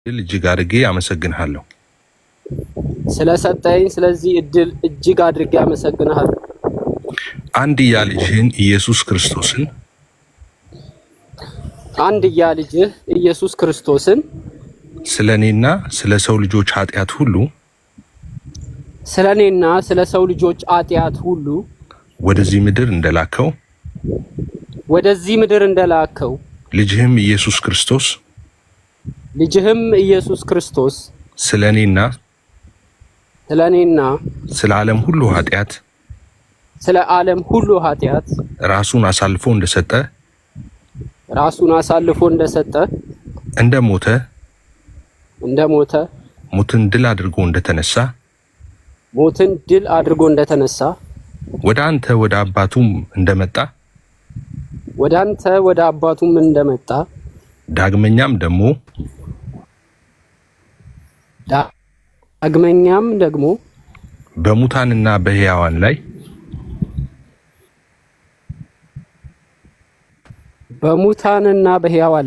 እጅግ አድርጌ አመሰግንሃለሁ ስለሰጠኝ ስለዚህ እድል እጅግ አድርጌ አመሰግንሃለሁ። አንድያ ልጅህን ኢየሱስ ክርስቶስን ስለኔና ስለ ሰው ልጆች ኃጢአት ሁሉ ወደዚህ ምድር እንደላከው ልጅህም ኢየሱስ ክርስቶስ ስለኔና ስለ ዓለም ሁሉ ኃጢአት ራሱን አሳልፎ እንደሰጠ እንደሞተ ሞትን ድል አድርጎ እንደተነሳ ወደ አንተ ወደ አባቱም እንደመጣ ዳግመኛም ደግሞ በሙታንና በሕያዋን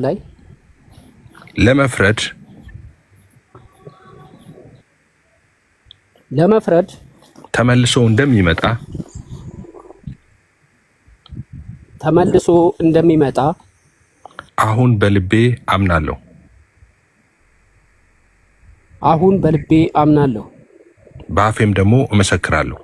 ላይ ለመፍረድ ተመልሶ እንደሚመጣ አሁን በልቤ አምናለሁ። በአፌም ደግሞ እመሰክራለሁ።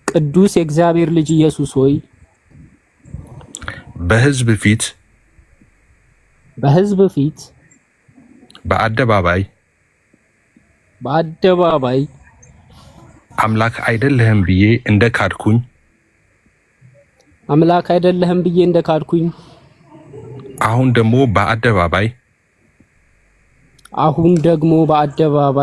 ቅዱስ የእግዚአብሔር ልጅ ኢየሱስ ሆይ በሕዝብ ፊት በአደባባይ አምላክ አይደለህም ብዬ እንደካድኩኝ አሁን ደግሞ በአደባባይ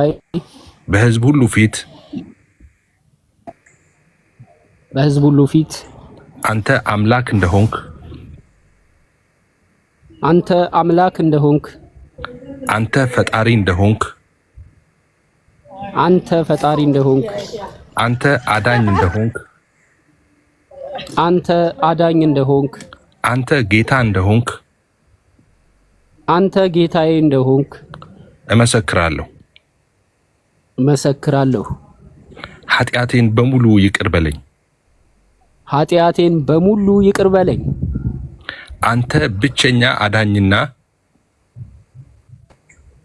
በሕዝብ ሁሉ ፊት አንተ አምላክ እንደሆንክ አንተ ፈጣሪ እንደሆንክ አንተ አዳኝ እንደሆንክ አንተ ጌታዬ እንደሆንክ እመሰክራለሁ። ኃጢአቴን በሙሉ ይቅር በለኝ።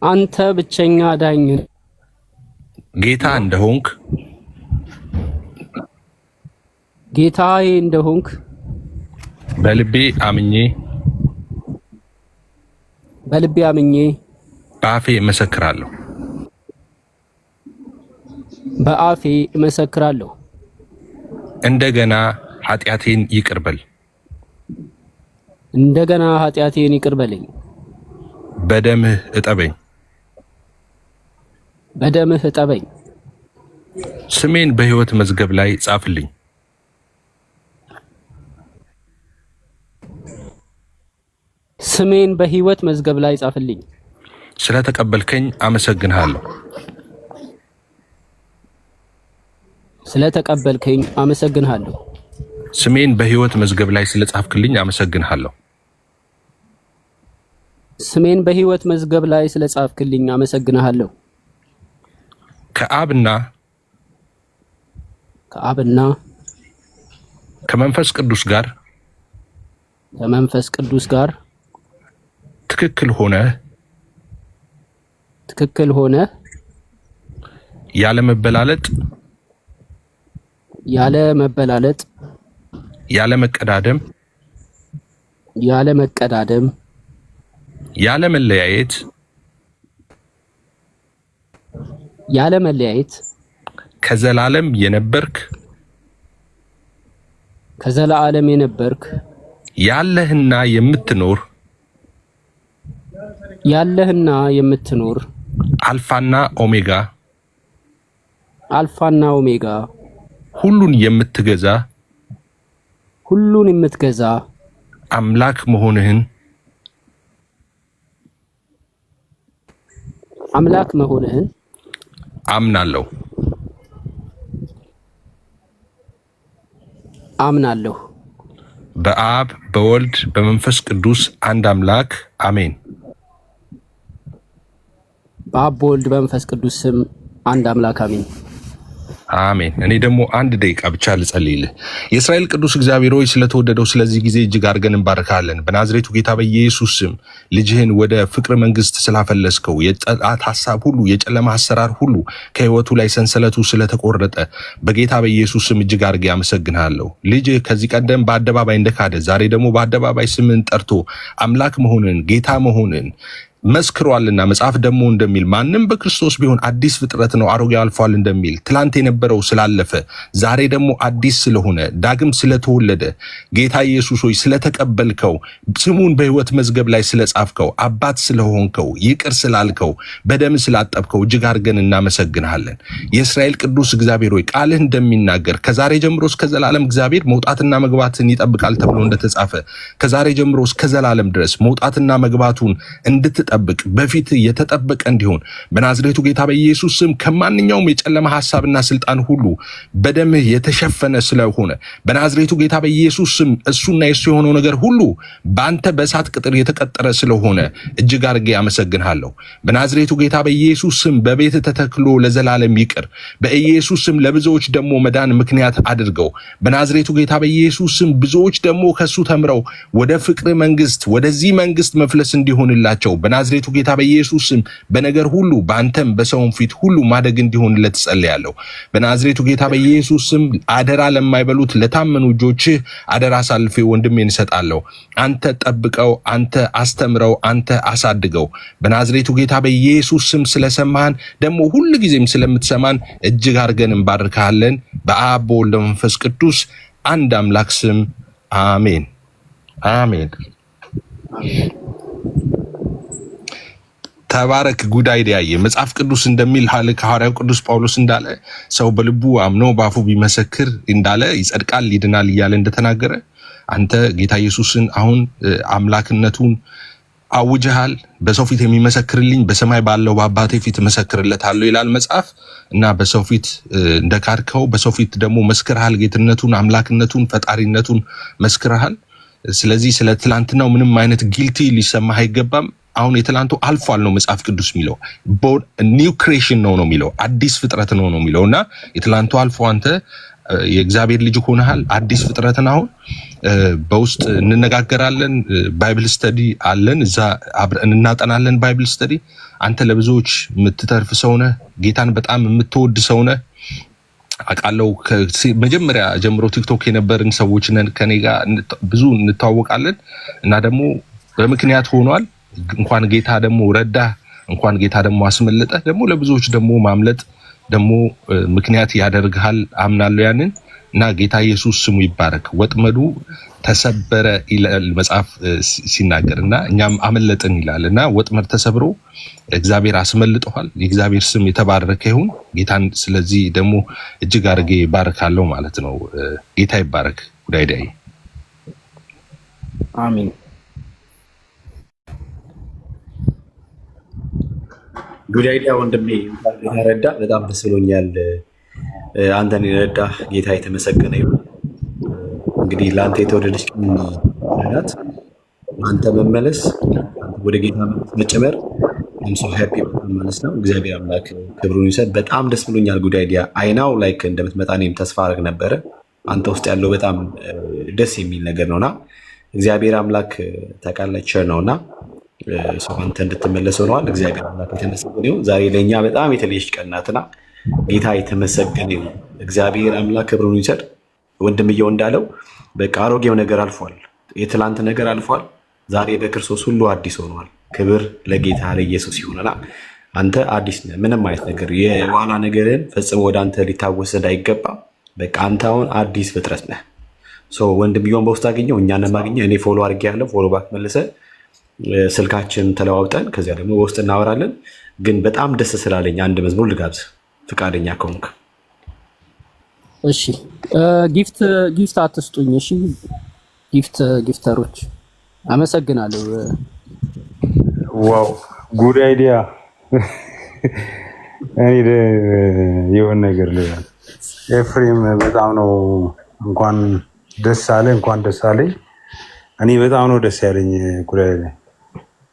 አንተ ብቸኛ አዳኝ ጌታዬ እንደሆንክ በልቤ አምኜ በአፌ እመሰክራለሁ። እንደገና ኃጢአቴን ይቅር በለኝ። በደምህ እጠበኝ። ስሜን በሕይወት መዝገብ ላይ ጻፍልኝ። ስለተቀበልከኝ አመሰግንሃለሁ። ስሜን በሕይወት መዝገብ ላይ ስለጻፍክልኝ አመሰግንሃለሁ። ከአብና ከመንፈስ ቅዱስ ጋር ትክክል ሆነህ ያለ መበላለጥ ያለ መቀዳደም ያለ መለያየት ከዘላለም የነበርክ ያለህና የምትኖር አልፋና ኦሜጋ ሁሉን የምትገዛ አምላክ መሆንህን አምናለሁ። አምናለሁ። በአብ በወልድ በመንፈስ ቅዱስ አንድ አምላክ አሜን። በአብ በወልድ በመንፈስ ቅዱስ ስም አንድ አምላክ አሜን። አሜን። እኔ ደግሞ አንድ ደቂቃ ብቻ ልጸልይልህ። የእስራኤል ቅዱስ እግዚአብሔር ሆይ ስለተወደደው ስለዚህ ጊዜ እጅግ አድርገን እንባርካለን። በናዝሬቱ ጌታ በኢየሱስ ስም ልጅህን ወደ ፍቅር መንግስት ስላፈለስከው የጠላት ሐሳብ ሁሉ የጨለማ አሰራር ሁሉ ከህይወቱ ላይ ሰንሰለቱ ስለተቆረጠ በጌታ በኢየሱስ ስም እጅግ አድርጌ አመሰግንሃለሁ። ልጅህ ከዚህ ቀደም በአደባባይ እንደካደ ዛሬ ደግሞ በአደባባይ ስምን ጠርቶ አምላክ መሆንን ጌታ መሆንን መስክሯልና መጽሐፍ ደግሞ እንደሚል ማንም በክርስቶስ ቢሆን አዲስ ፍጥረት ነው፣ አሮጌው አልፏል እንደሚል ትላንት የነበረው ስላለፈ ዛሬ ደግሞ አዲስ ስለሆነ ዳግም ስለተወለደ ጌታ ኢየሱስ ሆይ ስለተቀበልከው ስሙን በህይወት መዝገብ ላይ ስለጻፍከው አባት ስለሆንከው ይቅር ስላልከው በደም ስላጠብከው እጅግ አድርገን እናመሰግንሃለን። የእስራኤል ቅዱስ እግዚአብሔር ሆይ ቃልህ እንደሚናገር ከዛሬ ጀምሮ እስከ ዘላለም እግዚአብሔር መውጣትና መግባትን ይጠብቃል ተብሎ እንደተጻፈ ከዛሬ ጀምሮ እስከ ዘላለም ድረስ መውጣትና መግባቱን እንድትጠብቅ በፊት የተጠበቀ እንዲሆን በናዝሬቱ ጌታ በኢየሱስ ስም ከማንኛውም የጨለማ ሐሳብና ስልጣን ሁሉ በደምህ የተሸፈነ ስለሆነ በናዝሬቱ ጌታ በኢየሱስ ስም እሱና የሱ የሆነው ነገር ሁሉ በአንተ በእሳት ቅጥር የተቀጠረ ስለሆነ እጅግ አድርጌ አመሰግንሃለሁ። በናዝሬቱ ጌታ በኢየሱስ ስም በቤት ተተክሎ ለዘላለም ይቅር። በኢየሱስ ስም ለብዙዎች ደግሞ መዳን ምክንያት አድርገው። በናዝሬቱ ጌታ በኢየሱስ ስም ብዙዎች ደግሞ ከሱ ተምረው ወደ ፍቅር መንግስት ወደዚህ መንግስት መፍለስ እንዲሆንላቸው በናዝሬቱ ጌታ በኢየሱስ ስም በነገር ሁሉ በአንተም በሰውም ፊት ሁሉ ማደግ እንዲሆንለት ጸልያለሁ። በናዝሬቱ ጌታ በኢየሱስ ስም አደራ ለማይበሉት ለታመኑ እጆችህ አደራ አሳልፌ ወንድሜን እሰጣለሁ። አንተ ጠብቀው፣ አንተ አስተምረው፣ አንተ አሳድገው። በናዝሬቱ ጌታ በኢየሱስ ስም ስለሰማህን ደግሞ ሁሉ ጊዜም ስለምትሰማን እጅግ አድርገን እንባርካለን። በአብ በወልድ በመንፈስ ቅዱስ አንድ አምላክ ስም አሜን አሜን። ተባረክ ጉዳይ ዲያየ መጽሐፍ ቅዱስ እንደሚል ሐዋርያው ቅዱስ ጳውሎስ እንዳለ ሰው በልቡ አምኖ በአፉ ቢመሰክር እንዳለ ይጸድቃል ይድናል እያለ እንደተናገረ አንተ ጌታ ኢየሱስን አሁን አምላክነቱን አውጀሃል። በሰው ፊት የሚመሰክርልኝ በሰማይ ባለው በአባቴ ፊት መሰክርለታለሁ ይላል መጽሐፍ እና በሰው ፊት እንደካድከው በሰው ፊት ደግሞ መስክርሃል። ጌትነቱን አምላክነቱን ፈጣሪነቱን መስክርሃል። ስለዚህ ስለ ትላንትናው ምንም አይነት ጊልቲ ሊሰማህ አይገባም። አሁን የትላንቱ አልፏል ነው መጽሐፍ ቅዱስ የሚለው። ኒው ክሬሽን ነው የሚለው፣ አዲስ ፍጥረት ነው የሚለውና የትላንቱ አልፎ አንተ የእግዚአብሔር ልጅ ሆነሃል። አዲስ ፍጥረትን አሁን በውስጥ እንነጋገራለን። ባይብል ስተዲ አለን፣ እዛ አብረን እናጠናለን ባይብል ስተዲ። አንተ ለብዙዎች የምትተርፍ ሰው ነህ። ጌታን በጣም የምትወድ ሰው ነህ አውቃለሁ። መጀመሪያ ጀምሮ ቲክቶክ የነበርን ሰዎች ነን። ከኔ ጋር ብዙ እንተዋወቃለን እና ደግሞ በምክንያት ሆኗል። እንኳን ጌታ ደግሞ ረዳ፣ እንኳን ጌታ ደግሞ አስመለጠ፣ ደግሞ ለብዙዎች ደግሞ ማምለጥ ደግሞ ምክንያት ያደርግሃል። አምናለሁ ያንን እና ጌታ ኢየሱስ ስሙ ይባረክ። ወጥመዱ ተሰበረ ይላል መጽሐፍ ሲናገር እና እኛም አመለጥን ይላል እና ወጥመድ ተሰብሮ እግዚአብሔር አስመልጠዋል። የእግዚአብሔር ስም የተባረከ ይሁን ጌታን። ስለዚህ ደግሞ እጅግ አድርጌ ባረካለሁ ማለት ነው። ጌታ ይባረክ። ጉዳይ ዳይ አሜን። ጉዳይ ዳ ወንድሜ ረዳ፣ በጣም ደስ ብሎኛል። አንተን የረዳ ጌታ የተመሰገነ ይሁን። እንግዲህ ለአንተ የተወደደች ናት። አንተ መመለስ ወደ ጌታ መጨመር አምሶ ሃፒ ማለት ነው። እግዚአብሔር አምላክ ክብሩን ይሰጥ። በጣም ደስ ብሎኛል። ጉዳይ ዲያ አይናው ላይክ እንደምትመጣ እኔም ተስፋ አደርግ ነበረ። አንተ ውስጥ ያለው በጣም ደስ የሚል ነገር ነውና እግዚአብሔር አምላክ ተቃለቸ ነውና ሰው አንተ እንድትመለስ ሆነዋል። እግዚአብሔር አምላክ የተመሰገነ ይሁን። ዛሬ ለእኛ በጣም የተለየች ቀን ናትና ጌታ የተመሰገነ ይሁን። እግዚአብሔር አምላክ ክብሩን ይሰጥ። ወንድምየው እንዳለው በቃ አሮጌው ነገር አልፏል፣ የትላንት ነገር አልፏል። ዛሬ በክርስቶስ ሁሉ አዲስ ሆኗል። ክብር ለጌታ ለኢየሱስ ይሁንና አንተ አዲስ ነህ። ምንም አይነት ነገር የኋላ ነገርን ፈጽሞ ወደ አንተ ሊታወስ እንዳይገባ በቃ አንተ አሁን አዲስ ፍጥረት ነህ። ወንድምየውን በውስጥ አገኘው፣ እኛንም ማግኘው። እኔ ፎሎ አድርጌ ያለው ፎሎ ባክ መልሰ ስልካችን ተለዋውጠን ከዚያ ደግሞ በውስጥ እናወራለን። ግን በጣም ደስ ስላለኝ አንድ መዝሙር ልጋብዝ ፍቃደኛ ከሆንክ። እሺ ጊፍት አትስጡኝ። እሺ ጊፍተሮች አመሰግናለሁ። ዋው ጉድ አይዲያ። እኔ የሆነ ነገር ልበል ኤፍሬም፣ በጣም ነው እንኳን ደስ አለ፣ እንኳን ደስ አለኝ። እኔ በጣም ነው ደስ ያለኝ ጉዳይ ላይ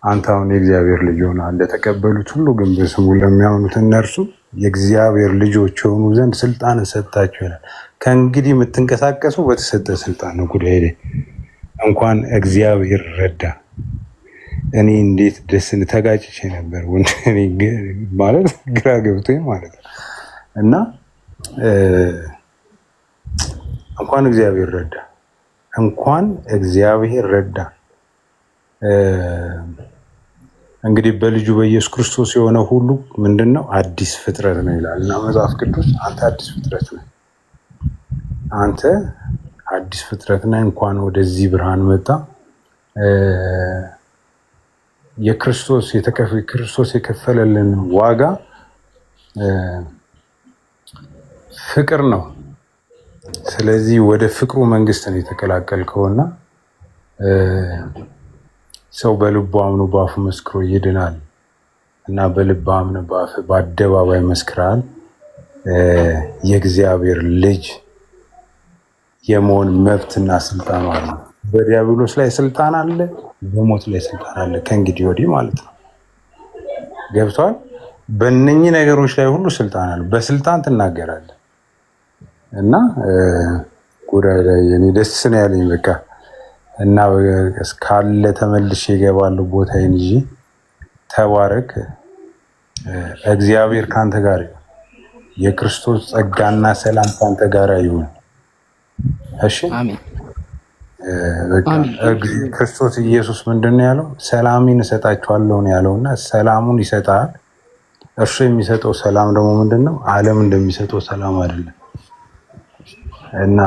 አንተ አሁን የእግዚአብሔር ልጅ ሆነ እንደተቀበሉት ሁሉ ግን በስሙ ለሚያምኑት እነርሱ የእግዚአብሔር ልጆች የሆኑ ዘንድ ስልጣንን ሰጣቸው ይላል። ከእንግዲህ የምትንቀሳቀሱ በተሰጠ ስልጣን ነው። ጉዳይ ላይ እንኳን እግዚአብሔር ረዳ። እኔ እንዴት ደስ ተጋጭቼ ነበር ማለት ግራ ገብቶኝ ማለት ነው። እና እንኳን እግዚአብሔር ረዳ፣ እንኳን እግዚአብሔር ረዳ። እንግዲህ በልጁ በኢየሱስ ክርስቶስ የሆነ ሁሉ ምንድነው? አዲስ ፍጥረት ነው ይላል እና መጽሐፍ ቅዱስ አንተ አዲስ ፍጥረት ነህ፣ አንተ አዲስ ፍጥረት ነህ። እንኳን ወደዚህ ብርሃን መጣ። ክርስቶስ የከፈለልን ዋጋ ፍቅር ነው። ስለዚህ ወደ ፍቅሩ መንግስት ነው የተቀላቀልከውና ሰው በልቡ አምኖ በአፉ መስክሮ ይድናል እና በልብ አምኖ በአደባባይ መስክራል የእግዚአብሔር ልጅ የመሆን መብትና ስልጣን አለ። በዲያብሎስ ላይ ስልጣን አለ፣ በሞት ላይ ስልጣን አለ ከእንግዲህ ወዲህ ማለት ነው። ገብቷል? በእነኚህ ነገሮች ላይ ሁሉ ስልጣን አለ። በስልጣን ትናገራለህ እና ጉዳይ ላይ እኔ ደስ ነው ያለኝ በቃ እና እስካለ ተመልሼ እገባለሁ ቦታዬን ይዤ። ተባረክ። እግዚአብሔር ካንተ ጋር ይሁን። የክርስቶስ ጸጋና ሰላም ካንተ ጋር ይሁን። እሺ አሜን። በቃ ክርስቶስ ኢየሱስ ምንድነው ያለው? ሰላሜን እሰጣችኋለሁ ነው ያለውና ሰላሙን ይሰጣል። እርሱ የሚሰጠው ሰላም ደግሞ ምንድነው? ዓለም እንደሚሰጠው ሰላም አይደለም። እና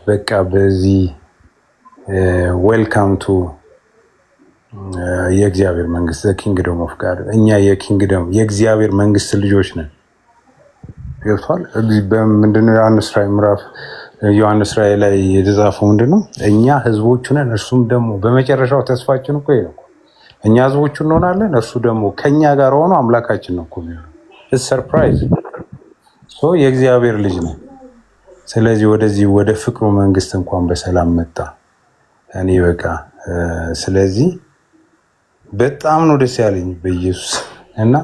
በቃ በዚህ ዌልካም ቱ የእግዚአብሔር መንግስት ኪንግደም ኦፍ ጋድ። እኛ የእግዚአብሔር መንግስት ልጆች ነን። ገብቷል? ምንድነው ዮሐንስ ራእይ ላይ የተጻፈው ምንድነው? እኛ ህዝቦቹ ነን፣ እርሱም ደግሞ በመጨረሻው ተስፋችን እኮ ይሄ ነው። እኛ ህዝቦቹ እንሆናለን፣ እርሱ ደግሞ ከኛ ጋር ሆኖ አምላካችን ነው እኮ የሚሆነው። ሰርፕራይዝ። የእግዚአብሔር ልጅ ነው። ስለዚህ ወደዚህ ወደ ፍቅሩ መንግስት እንኳን በሰላም መጣ። እኔ በቃ ስለዚህ በጣም ነው ደስ ያለኝ በኢየሱስ እና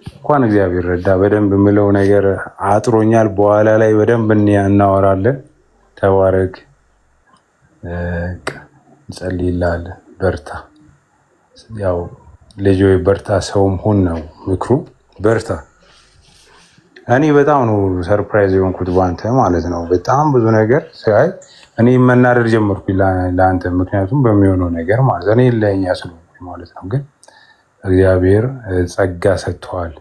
እንኳን እግዚአብሔር ረዳ። በደንብ የምለው ነገር አጥሮኛል። በኋላ ላይ በደንብ እናወራለን። ተባረክ። እንጸልይልሃለን። በርታ። ያው ልጅ ወይ በርታ፣ ሰውም ሁን ነው ምክሩ። በርታ። እኔ በጣም ነው ሰርፕራይዝ የሆንኩት በአንተ ማለት ነው። በጣም ብዙ ነገር ሳይ እኔ መናደር ጀመርኩ ለአንተ፣ ምክንያቱም በሚሆነው ነገር ማለት እኔ ለኛ ስለሆንኩ ማለት ነው። ግን እግዚአብሔር ጸጋ ሰጥተዋል፣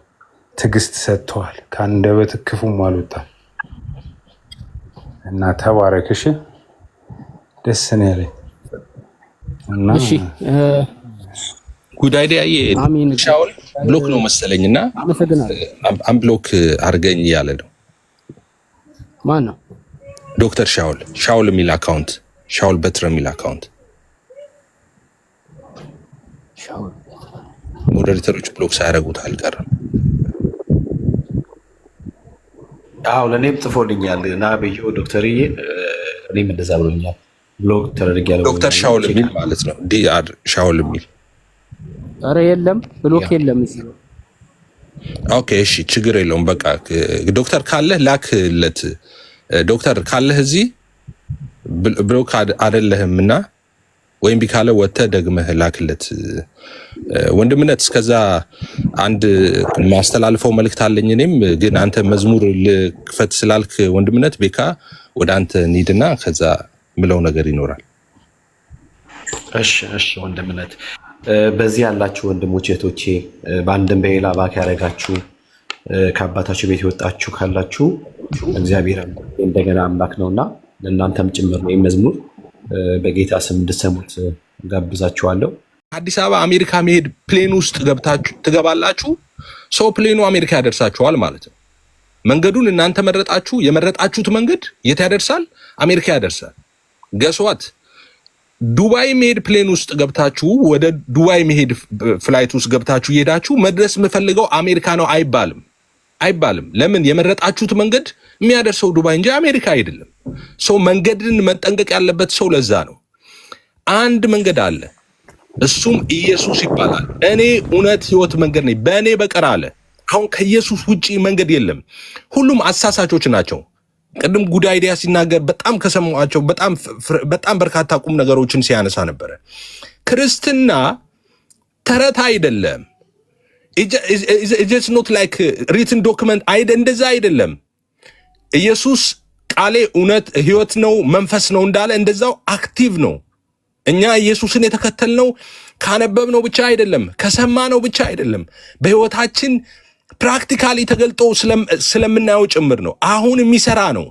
ትዕግስት ሰጥተዋል፣ ከአንደበት ክፉም አልወጣም እና ተባረክ። እሺ ደስ ነው ያለኝ እና እሺ ጉዳይ ላይ ሻውል ብሎክ ነው መሰለኝና አንብሎክ አርገኝ እያለ ነው። ማን ነው? ዶክተር ሻውል የሚል አካውንት፣ ሻውል በትረ የሚል አካውንት ሞዴሬተሮች ብሎክ ሳያደርጉት አልቀረም። አዎ ለእኔም ጽፎልኛል እና ብዬው ዶክተርዬ እኔም እንደዛ ብሎኛል። ብሎክ ተደርጊያለሁ። ዶክተር ሻውል የሚል ማለት ነው። ዲአር ሻውል የሚል ኧረ የለም ብሎክ የለም እዚህ። ኦኬ እሺ ችግር የለውም። በቃ ዶክተር ካለህ ላክለት። ዶክተር ካለህ እዚህ ብሎክ አይደለህምና ወይም ቢካለ ወጥተህ ደግመህ ላክለት። ወንድምነት እስከዛ አንድ ማስተላልፈው መልእክት አለኝ። እኔም ግን አንተ መዝሙር ልክፈት ስላልክ ወንድምነት ቤካ ወደ አንተ እንሂድና ከዛ ምለው ነገር ይኖራል። እሺ ወንድምነት በዚህ ያላችሁ ወንድሞች እህቶቼ፣ በአንድም በሌላ ባክ ያደረጋችሁ ከአባታችሁ ቤት የወጣችሁ ካላችሁ እግዚአብሔር እንደገና አምላክ ነውና ለእናንተም ጭምር ነው መዝሙር በጌታ ስም እንድሰሙት ጋብዛችኋለሁ። አዲስ አበባ አሜሪካ መሄድ ፕሌን ውስጥ ትገባላችሁ። ሰው ፕሌኑ አሜሪካ ያደርሳችኋል ማለት ነው። መንገዱን እናንተ መረጣችሁ። የመረጣችሁት መንገድ የት ያደርሳል? አሜሪካ ያደርሳል። ገስዋት ዱባይ መሄድ ፕሌን ውስጥ ገብታችሁ ወደ ዱባይ መሄድ ፍላይት ውስጥ ገብታችሁ እየሄዳችሁ መድረስ የምፈልገው አሜሪካ ነው አይባልም። አይባልም። ለምን? የመረጣችሁት መንገድ የሚያደርሰው ዱባይ እንጂ አሜሪካ አይደለም። ሰው መንገድን መጠንቀቅ ያለበት ሰው ለዛ ነው። አንድ መንገድ አለ፣ እሱም ኢየሱስ ይባላል። እኔ እውነት ህይወት መንገድ ነኝ፣ በእኔ በቀር አለ። አሁን ከኢየሱስ ውጪ መንገድ የለም። ሁሉም አሳሳቾች ናቸው። ቅድም ጉድ አይዲያ ሲናገር በጣም ከሰማኋቸው በጣም በርካታ ቁም ነገሮችን ሲያነሳ ነበረ። ክርስትና ተረት አይደለም። it's not like written document እንደዛ አይደለም። ኢየሱስ ቃሌ እውነት ህይወት ነው መንፈስ ነው እንዳለ እንደዛው አክቲቭ ነው። እኛ ኢየሱስን የተከተልነው ካነበብነው ብቻ አይደለም፣ ከሰማነው ብቻ አይደለም፣ በህይወታችን ፕራክቲካሊ ተገልጦ ስለምናየው ጭምር ነው። አሁን የሚሰራ ነው።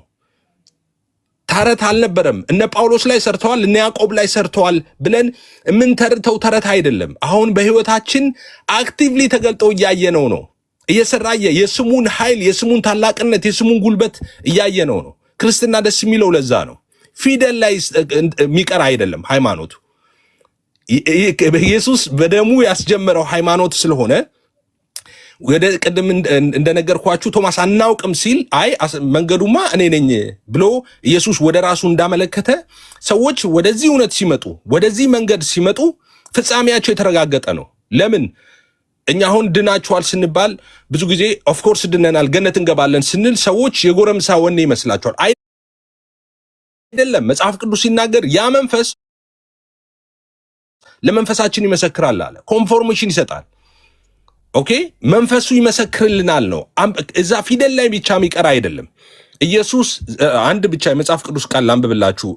ተረት አልነበረም። እነ ጳውሎስ ላይ ሰርተዋል፣ እነ ያዕቆብ ላይ ሰርተዋል ብለን የምንተርተው ተረት አይደለም። አሁን በህይወታችን አክቲቭሊ ተገልጦ እያየነው ነው። እየሰራየ የስሙን ኃይል፣ የስሙን ታላቅነት፣ የስሙን ጉልበት እያየነው ነው። ክርስትና ደስ የሚለው ለዛ ነው። ፊደል ላይ የሚቀር አይደለም ሃይማኖቱ። ኢየሱስ በደሙ ያስጀመረው ሃይማኖት ስለሆነ ወደ ቅድም እንደነገርኳችሁ ቶማስ አናውቅም ሲል አይ መንገዱማ እኔ ነኝ ብሎ ኢየሱስ ወደ ራሱ እንዳመለከተ ሰዎች ወደዚህ እውነት ሲመጡ፣ ወደዚህ መንገድ ሲመጡ ፍጻሜያቸው የተረጋገጠ ነው። ለምን? እኛ አሁን ድናችኋል ስንባል ብዙ ጊዜ ኦፍኮርስ ድነናል ገነት እንገባለን ስንል ሰዎች የጎረምሳ ወኔ ይመስላቸዋል። አይደለም። መጽሐፍ ቅዱስ ሲናገር ያ መንፈስ ለመንፈሳችን ይመሰክራል አለ። ኮንፎርሜሽን ይሰጣል። ኦኬ፣ መንፈሱ ይመሰክርልናል ነው። እዛ ፊደል ላይ ብቻ የሚቀር አይደለም። ኢየሱስ አንድ ብቻ የመጽሐፍ ቅዱስ ቃል ላንብብላችሁ።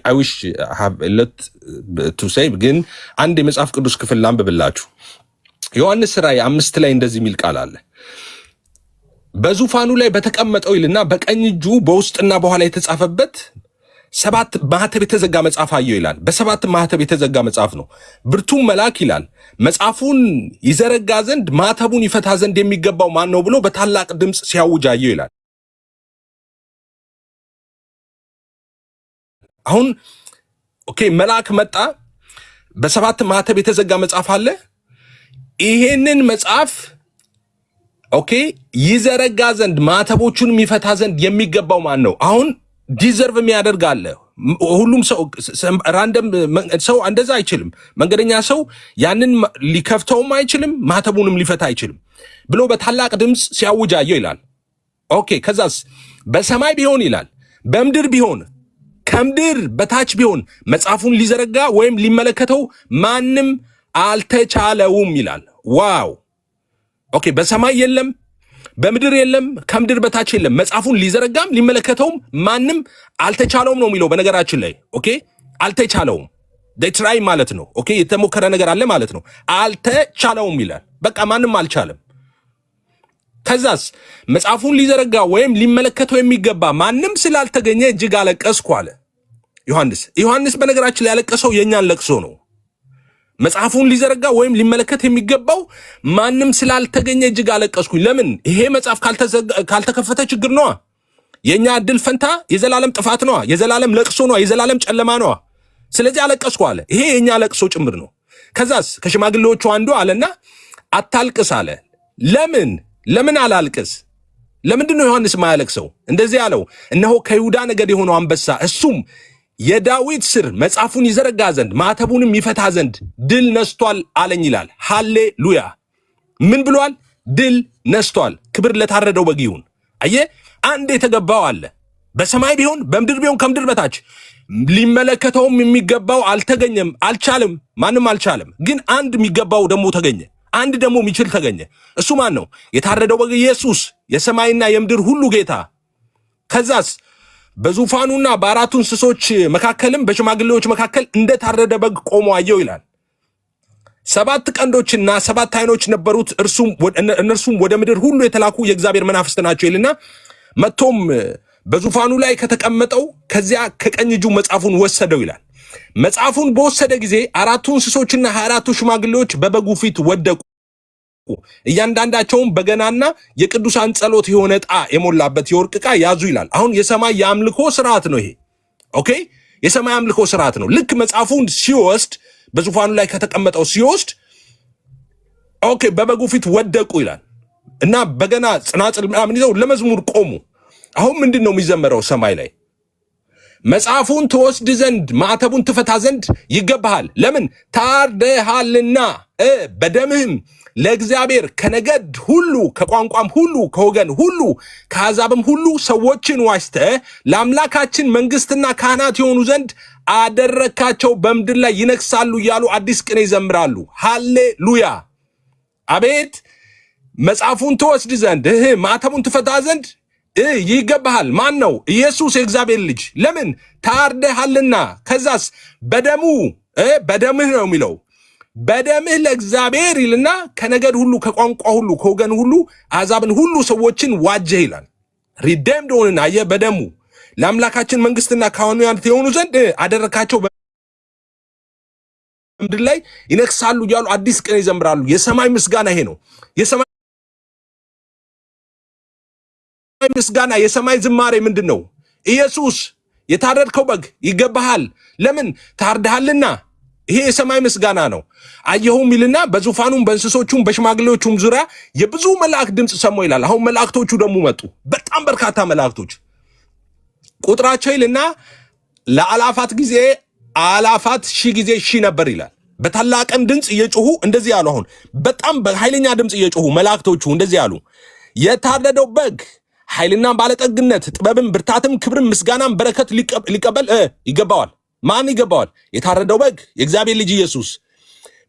I wish have a lot to say ግን አንድ የመጽሐፍ ቅዱስ ክፍል ላንብብላችሁ። ዮሐንስ ራእይ 5 ላይ እንደዚህ የሚል ቃል አለ። በዙፋኑ ላይ በተቀመጠው ይልና በቀኝ እጁ በውስጥና በኋላ የተጻፈበት 7 ማህተብ የተዘጋ መጽሐፍ አየሁ ይላል። በ7 ማህተብ የተዘጋ መጽሐፍ ነው። ብርቱም መልአክ ይላል መጽሐፉን ይዘረጋ ዘንድ ማህተቡን ይፈታ ዘንድ የሚገባው ማን ነው ብሎ በታላቅ ድምፅ ሲያውጅ አየሁ ይላል። አሁን ኦኬ፣ መልአክ መጣ። በ7 ማህተብ የተዘጋ መጽሐፍ አለ። ይሄንን መጽሐፍ ኦኬ ይዘረጋ ዘንድ ማህተቦቹን የሚፈታ ዘንድ የሚገባው ማን ነው? አሁን ዲዘርቭ የሚያደርግ አለ። ሁሉም ሰው ራንደም ሰው እንደዛ አይችልም። መንገደኛ ሰው ያንን ሊከፍተውም አይችልም፣ ማህተቡንም ሊፈታ አይችልም ብሎ በታላቅ ድምፅ ሲያውጅ አየሁ ይላል። ኦኬ፣ ከዛስ በሰማይ ቢሆን ይላል፣ በምድር ቢሆን፣ ከምድር በታች ቢሆን መጽሐፉን ሊዘረጋ ወይም ሊመለከተው ማንም አልተቻለውም ይላል። ዋው! ኦኬ፣ በሰማይ የለም፣ በምድር የለም፣ ከምድር በታች የለም። መጽሐፉን ሊዘረጋም ሊመለከተውም ማንም አልተቻለውም ነው የሚለው። በነገራችን ላይ ኦኬ፣ አልተቻለውም ትራይ ማለት ነው። ኦኬ፣ የተሞከረ ነገር አለ ማለት ነው። አልተቻለውም ይላል። በቃ ማንም አልቻለም። ከዛስ መጽሐፉን ሊዘረጋ ወይም ሊመለከተው የሚገባ ማንም ስላልተገኘ እጅግ አለቀስኩ አለ ዮሐንስ በነገራችን ላይ ያለቀሰው የኛን ለቅሶ ነው። መጽሐፉን ሊዘረጋ ወይም ሊመለከት የሚገባው ማንም ስላልተገኘ እጅግ አለቀስኩኝ። ለምን? ይሄ መጽሐፍ ካልተከፈተ ችግር ነዋ። የኛ እድል ፈንታ የዘላለም ጥፋት ነዋ፣ የዘላለም ለቅሶ ነዋ፣ የዘላለም ጨለማ ነዋ። ስለዚህ አለቀስኩ አለ። ይሄ የኛ ለቅሶ ጭምር ነው። ከዛስ ከሽማግሌዎቹ አንዱ አለና አታልቅስ አለ። ለምን አላልቅስ? ለምንድን ነው ዮሐንስ ማያለቅሰው? እንደዚህ አለው፣ እነሆ ከይሁዳ ነገድ የሆነው አንበሳ እሱም የዳዊት ስር መጽሐፉን ይዘረጋ ዘንድ ማተቡንም ይፈታ ዘንድ ድል ነስቷል አለኝ ይላል። ሃሌሉያ! ምን ብሏል? ድል ነስቷል። ክብር ለታረደው በግ ይሁን። አየ፣ አንድ የተገባው አለ። በሰማይ ቢሆን በምድር ቢሆን ከምድር በታች ሊመለከተውም የሚገባው አልተገኘም፣ አልቻለም፣ ማንም አልቻለም። ግን አንድ የሚገባው ደግሞ ተገኘ። አንድ ደግሞ የሚችል ተገኘ። እሱ ማን ነው? የታረደው በግ ኢየሱስ፣ የሰማይና የምድር ሁሉ ጌታ። ከዛስ በዙፋኑና በአራቱ እንስሶች መካከልም በሽማግሌዎች መካከል እንደታረደ በግ ቆሞ አየሁ ይላል። 7 ቀንዶችና 7 ዓይኖች ነበሩት። እነርሱም ወደ ምድር ሁሉ የተላኩ የእግዚአብሔር መናፍስት ናቸው ይልና መጥቶም በዙፋኑ ላይ ከተቀመጠው ከዚያ ከቀኝ እጁ መጽሐፉን ወሰደው ይላል። መጽሐፉን በወሰደ ጊዜ 4ቱ እንስሶችና 24ቱ ሽማግሌዎች በበጉ ፊት ወደቁ። እያንዳንዳቸውም በገናና የቅዱሳን ጸሎት የሆነ ዕጣ የሞላበት የወርቅ ዕቃ ያዙ ይላል። አሁን የሰማይ የአምልኮ ስርዓት ነው ይሄ። ኦኬ፣ የሰማይ አምልኮ ስርዓት ነው። ልክ መጽሐፉን ሲወስድ በዙፋኑ ላይ ከተቀመጠው ሲወስድ ኦኬ፣ በበጉ ፊት ወደቁ ይላል። እና በገና ጽናጽል ምናምን ይዘው ለመዝሙር ቆሙ። አሁን ምንድነው የሚዘመረው ሰማይ ላይ? መጽሐፉን ትወስድ ዘንድ ማዕተቡን ትፈታ ዘንድ ይገባሃል። ለምን? ታርደሃልና በደምህም ለእግዚአብሔር ከነገድ ሁሉ ከቋንቋም ሁሉ ከወገን ሁሉ ከአሕዛብም ሁሉ ሰዎችን ዋጅተህ ለአምላካችን መንግስትና ካህናት የሆኑ ዘንድ አደረካቸው፣ በምድር ላይ ይነግሳሉ እያሉ አዲስ ቅኔ ይዘምራሉ። ሃሌሉያ! አቤት! መጽሐፉን ትወስድ ዘንድ ማዕተቡን ትፈታ ዘንድ ይገባሃል። ማን ነው? ኢየሱስ የእግዚአብሔር ልጅ። ለምን? ታርደሃልና። ከዛስ በደምህ ነው የሚለው። በደምህ ለእግዚአብሔር ይልና ከነገድ ሁሉ ከቋንቋ ሁሉ ከወገን ሁሉ አሕዛብን ሁሉ ሰዎችን ዋጀህ ይላል። ሪዴምድ ሆንን። አየህ፣ በደሙ ለአምላካችን መንግስትና ካህናት የሆኑ ዘንድ አደረካቸው፣ በምድር ላይ ይነግሳሉ እያሉ አዲስ ቅኔ ይዘምራሉ። የሰማይ ምስጋና ይሄ ነው። የሰማይ ምስጋና፣ የሰማይ ዝማሬ ምንድን ነው? ኢየሱስ የታረድከው በግ ይገባሃል። ለምን? ታርደሃልና። ይሄ የሰማይ ምስጋና ነው። አየሁም ይልና በዙፋኑም በእንስሶቹም በሽማግሌዎቹም ዙሪያ የብዙ መላእክት ድምፅ ሰማሁ ይላል። አሁን መላእክቶቹ ደግሞ መጡ። በጣም በርካታ መላእክቶች ቁጥራቸው ይልና ለአላፋት ጊዜ አላፋት ሺህ ጊዜ ሺህ ነበር ይላል። በታላቅም ድምፅ እየጮሁ እንደዚህ ያሉ። አሁን በጣም በኃይለኛ ድምፅ እየጮሁ መላእክቶቹ እንደዚህ ያሉ፣ የታረደው በግ ኃይልና ባለጠግነት ጥበብም ብርታትም ክብርም ምስጋናም በረከት ሊቀበል ይገባዋል። ማን ይገባዋል? የታረደው በግ የእግዚአብሔር ልጅ ኢየሱስ።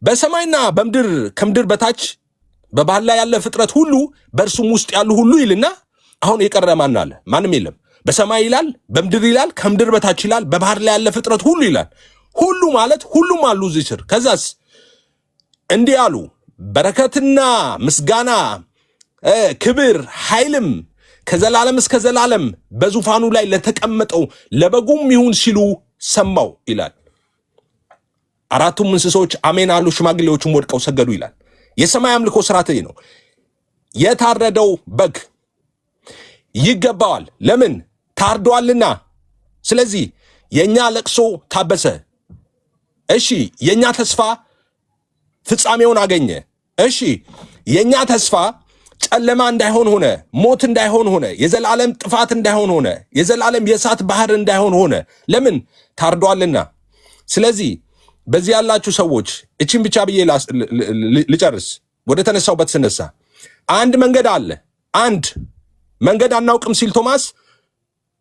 በሰማይና በምድር ከምድር በታች በባህር ላይ ያለ ፍጥረት ሁሉ በእርሱም ውስጥ ያሉ ሁሉ ይልና አሁን የቀረ ማን አለ? ማንም የለም። በሰማይ ይላል፣ በምድር ይላል፣ ከምድር በታች ይላል፣ በባህር ላይ ያለ ፍጥረት ሁሉ ይላል። ሁሉ ማለት ሁሉም አሉ እዚህ ስር። ከዛስ እንዲህ አሉ፣ በረከትና ምስጋና ክብር ኃይልም ከዘላለም እስከ ዘላለም በዙፋኑ ላይ ለተቀመጠው ለበጉም ይሁን ሲሉ ሰማው ይላል። አራቱም እንስሶች አሜን አሉ፣ ሽማግሌዎቹም ወድቀው ሰገዱ ይላል። የሰማይ አምልኮ ስርዓት ነው። የታረደው በግ ይገባዋል። ለምን? ታርዷልና። ስለዚህ የኛ ለቅሶ ታበሰ። እሺ፣ የኛ ተስፋ ፍጻሜውን አገኘ። እሺ፣ የኛ ተስፋ ጨለማ እንዳይሆን ሆነ፣ ሞት እንዳይሆን ሆነ፣ የዘላለም ጥፋት እንዳይሆን ሆነ፣ የዘላለም የእሳት ባህር እንዳይሆን ሆነ። ለምን? ታርዷልና። ስለዚህ በዚህ ያላችሁ ሰዎች እቺን ብቻ ብዬ ልጨርስ። ወደ ተነሳውበት ስነሳ አንድ መንገድ አለ። አንድ መንገድ አናውቅም ሲል ቶማስ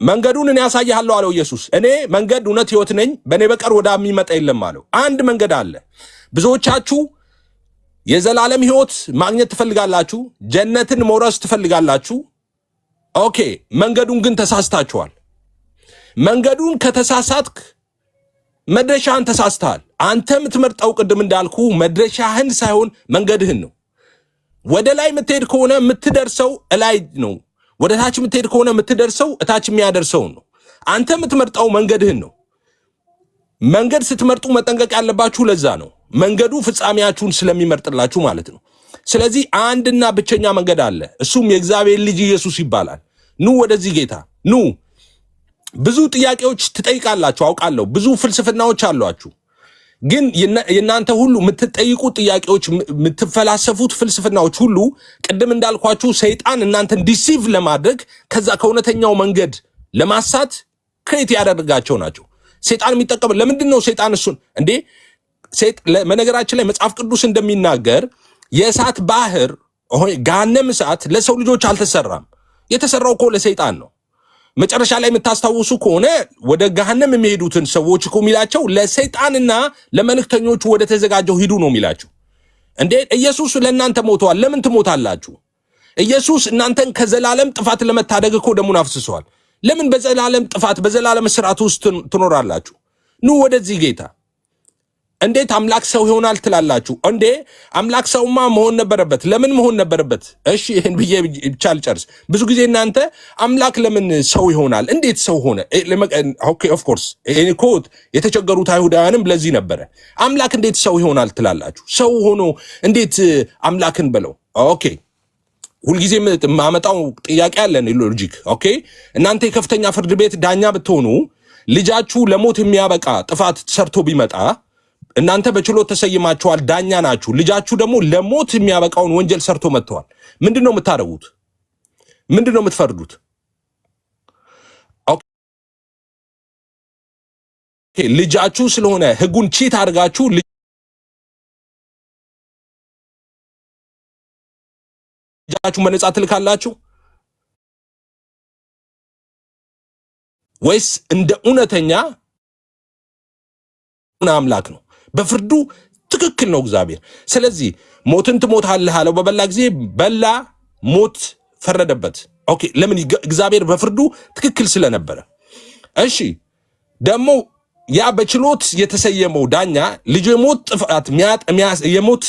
መንገዱን እኔ ያሳይሃለሁ አለው ኢየሱስ። እኔ መንገድ እውነት ሕይወት ነኝ፣ በእኔ በቀር ወደሚመጣ የለም አለው። አንድ መንገድ አለ። ብዙዎቻችሁ የዘላለም ሕይወት ማግኘት ትፈልጋላችሁ፣ ጀነትን መውረስ ትፈልጋላችሁ። ኦኬ፣ መንገዱን ግን ተሳስታችኋል። መንገዱን ከተሳሳትክ መድረሻህን ተሳስተሃል። አንተ የምትመርጠው ቅድም እንዳልኩ መድረሻህን ሳይሆን መንገድህን ነው። ወደ ላይ የምትሄድ ከሆነ የምትደርሰው እላይ ነው። ወደ ታች የምትሄድ ከሆነ የምትደርሰው እታች የሚያደርሰውን ነው። አንተ የምትመርጠው መንገድህን ነው። መንገድ ስትመርጡ መጠንቀቅ ያለባችሁ ለዛ ነው። መንገዱ ፍጻሜያችሁን ስለሚመርጥላችሁ ማለት ነው። ስለዚህ አንድና ብቸኛ መንገድ አለ። እሱም የእግዚአብሔር ልጅ ኢየሱስ ይባላል። ኑ ወደዚህ ጌታ ኑ። ብዙ ጥያቄዎች ትጠይቃላችሁ አውቃለሁ። ብዙ ፍልስፍናዎች አሏችሁ። ግን የእናንተ ሁሉ የምትጠይቁት ጥያቄዎች፣ የምትፈላሰፉት ፍልስፍናዎች ሁሉ ቅድም እንዳልኳችሁ ሰይጣን እናንተን ዲሲቭ ለማድረግ ከዛ ከእውነተኛው መንገድ ለማሳት ክሬት ያደርጋቸው ናቸው። ሰይጣን የሚጠቀም ለምንድን ነው? ሰይጣን እሱን እንዴ በነገራችን ላይ መጽሐፍ ቅዱስ እንደሚናገር የእሳት ባህር ገሃነም እሳት ለሰው ልጆች አልተሰራም። የተሰራው እኮ ለሰይጣን ነው። መጨረሻ ላይ የምታስታውሱ ከሆነ ወደ ገሃነም የሚሄዱትን ሰዎች እኮ የሚላቸው ለሰይጣንና ለመልእክተኞቹ ወደ ተዘጋጀው ሂዱ ነው የሚላቸው። እንዴ ኢየሱስ ለእናንተ ሞተዋል፣ ለምን ትሞታላችሁ? ኢየሱስ እናንተን ከዘላለም ጥፋት ለመታደግ እኮ ደሙን አፍስሰዋል። ለምን በዘላለም ጥፋት በዘላለም እስራት ውስጥ ትኖራላችሁ? ኑ ወደዚህ ጌታ። እንዴት አምላክ ሰው ይሆናል ትላላችሁ? እንዴ አምላክ ሰውማ መሆን ነበረበት። ለምን መሆን ነበረበት? እሺ ይሄን ብዬ ብቻ ልጨርስ። ብዙ ጊዜ እናንተ አምላክ ለምን ሰው ይሆናል? እንዴት ሰው ሆነ? ኦኬ ኦፍ ኮርስ ይሄን ኮት የተቸገሩት አይሁዳውያንም ለዚህ ነበረ። አምላክ እንዴት ሰው ይሆናል ትላላችሁ? ሰው ሆኖ እንዴት አምላክን በለው? ኦኬ ሁልጊዜ የማመጣው ጥያቄ አለን ሎጂክ። ኦኬ እናንተ የከፍተኛ ፍርድ ቤት ዳኛ ብትሆኑ ልጃችሁ ለሞት የሚያበቃ ጥፋት ሰርቶ ቢመጣ እናንተ በችሎት ተሰይማችኋል፣ ዳኛ ናችሁ። ልጃችሁ ደግሞ ለሞት የሚያበቃውን ወንጀል ሰርቶ መጥተዋል። ምንድነው የምታደርጉት? ምንድነው የምትፈርዱት? ኦኬ ልጃችሁ ስለሆነ ህጉን ቺት አድርጋችሁ ልጃችሁ መነጻ ትልካላችሁ ወይስ እንደ እውነተኛ አምላክ ነው? በፍርዱ ትክክል ነው እግዚአብሔር። ስለዚህ ሞትን ትሞታለህ አለው። በበላ ጊዜ በላ፣ ሞት ፈረደበት። ኦኬ ለምን? እግዚአብሔር በፍርዱ ትክክል ስለነበረ። እሺ ደግሞ ያ በችሎት የተሰየመው ዳኛ ልጅ የሞት ጥፋት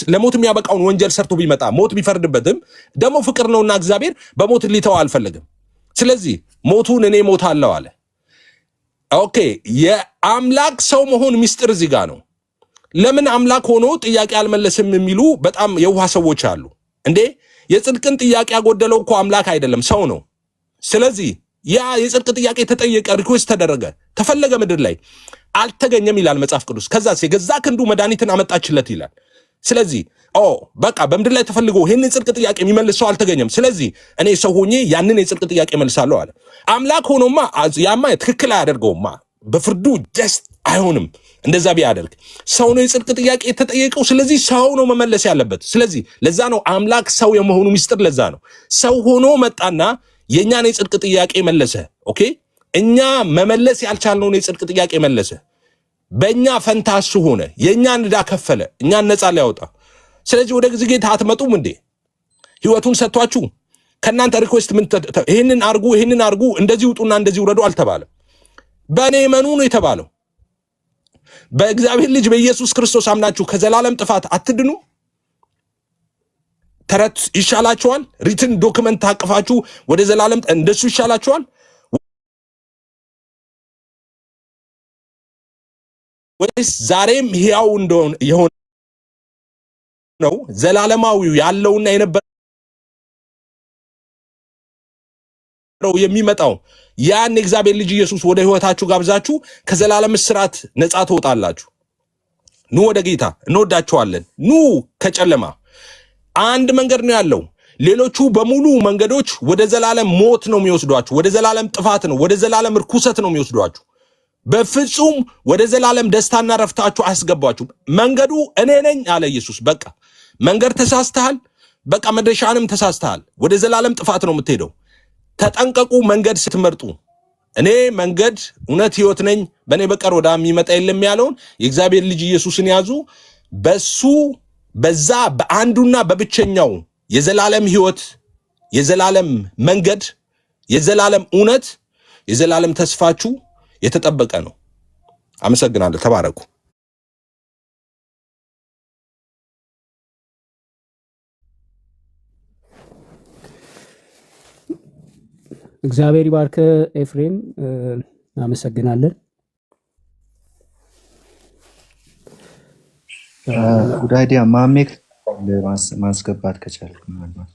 ለሞት የሚያበቃውን ወንጀል ሰርቶ ቢመጣ ሞት ቢፈርድበትም ደግሞ ፍቅር ነውና እግዚአብሔር በሞት ሊተው አልፈለግም። ስለዚህ ሞቱን እኔ ሞታለሁ አለ። ኦኬ የአምላክ ሰው መሆን ሚስጥር እዚህ ጋር ነው። ለምን አምላክ ሆኖ ጥያቄ አልመለስም የሚሉ በጣም የውሃ ሰዎች አሉ። እንዴ የጽድቅን ጥያቄ ያጎደለው እኮ አምላክ አይደለም ሰው ነው። ስለዚህ ያ የጽድቅ ጥያቄ ተጠየቀ፣ ሪኩዌስት ተደረገ፣ ተፈለገ፣ ምድር ላይ አልተገኘም ይላል መጽሐፍ ቅዱስ። ከዛስ የገዛ ክንዱ መድኃኒትን አመጣችለት ይላል። ስለዚህ በቃ በምድር ላይ ተፈልጎ ይህንን የጽድቅ ጥያቄ የሚመልስ ሰው አልተገኘም። ስለዚህ እኔ ሰው ሆኜ ያንን የጽድቅ ጥያቄ መልሳለሁ አለ። አምላክ ሆኖማ ያማ ትክክል አያደርገውማ፣ በፍርዱ ጀስት አይሆንም። እንደዛ ቢያደርግ ሰው ነው የጽድቅ ጥያቄ የተጠየቀው። ስለዚህ ሰው ነው መመለስ ያለበት። ስለዚህ ለዛ ነው አምላክ ሰው የመሆኑ ሚስጥር። ለዛ ነው ሰው ሆኖ መጣና የእኛን የጽድቅ ጥያቄ መለሰ። ኦኬ እኛ መመለስ ያልቻልነውን የጽድቅ ጥያቄ መለሰ። በእኛ ፈንታ እሱ ሆነ፣ የእኛን ዕዳ ከፈለ፣ እኛን ነፃ ሊያወጣ። ስለዚህ ወደ ጌታ አትመጡም እንዴ? ህይወቱን ሰጥቷችሁ ከእናንተ ሪኩዌስት ይህንን አርጉ፣ እንደዚህ ውጡና እንደዚህ ውረዱ አልተባለም። በእኔ እመኑ ነው የተባለው። በእግዚአብሔር ልጅ በኢየሱስ ክርስቶስ አምናችሁ ከዘላለም ጥፋት አትድኑ። ተረት ይሻላችኋል? ሪትን ዶክመንት ታቅፋችሁ ወደ ዘላለም እንደሱ ይሻላችኋል? ወይስ ዛሬም ሕያው እንደሆነ የሆነው ዘላለማዊው ያለውና የነበረው የሚመጣው ያን የእግዚአብሔር ልጅ ኢየሱስ ወደ ህይወታችሁ ጋብዛችሁ ከዘላለም እስራት ነፃ ትወጣላችሁ? ኑ ወደ ጌታ፣ እንወዳችኋለን። ኑ ከጨለማ አንድ መንገድ ነው ያለው። ሌሎቹ በሙሉ መንገዶች ወደ ዘላለም ሞት ነው የሚወስዷችሁ፣ ወደ ዘላለም ጥፋት ነው፣ ወደ ዘላለም ርኩሰት ነው የሚወስዷችሁ። በፍጹም ወደ ዘላለም ደስታና ረፍታችሁ አያስገባችሁም። መንገዱ እኔ ነኝ አለ ኢየሱስ። በቃ መንገድ ተሳስተሃል፣ በቃ መድረሻንም ተሳስተሃል። ወደ ዘላለም ጥፋት ነው የምትሄደው። ተጠንቀቁ መንገድ ስትመርጡ። እኔ መንገድ እውነት ህይወት ነኝ፣ በእኔ በቀር ወደ አብ የሚመጣ የለም ያለውን የእግዚአብሔር ልጅ ኢየሱስን ያዙ። በሱ በዛ በአንዱና በብቸኛው የዘላለም ህይወት፣ የዘላለም መንገድ፣ የዘላለም እውነት፣ የዘላለም ተስፋችሁ የተጠበቀ ነው። አመሰግናለሁ። ተባረኩ። እግዚአብሔር ይባርክ ኤፍሬም፣ አመሰግናለን። ጉዳይዲያ ማሜክ ማስገባት ከቻልክ ምናልባት።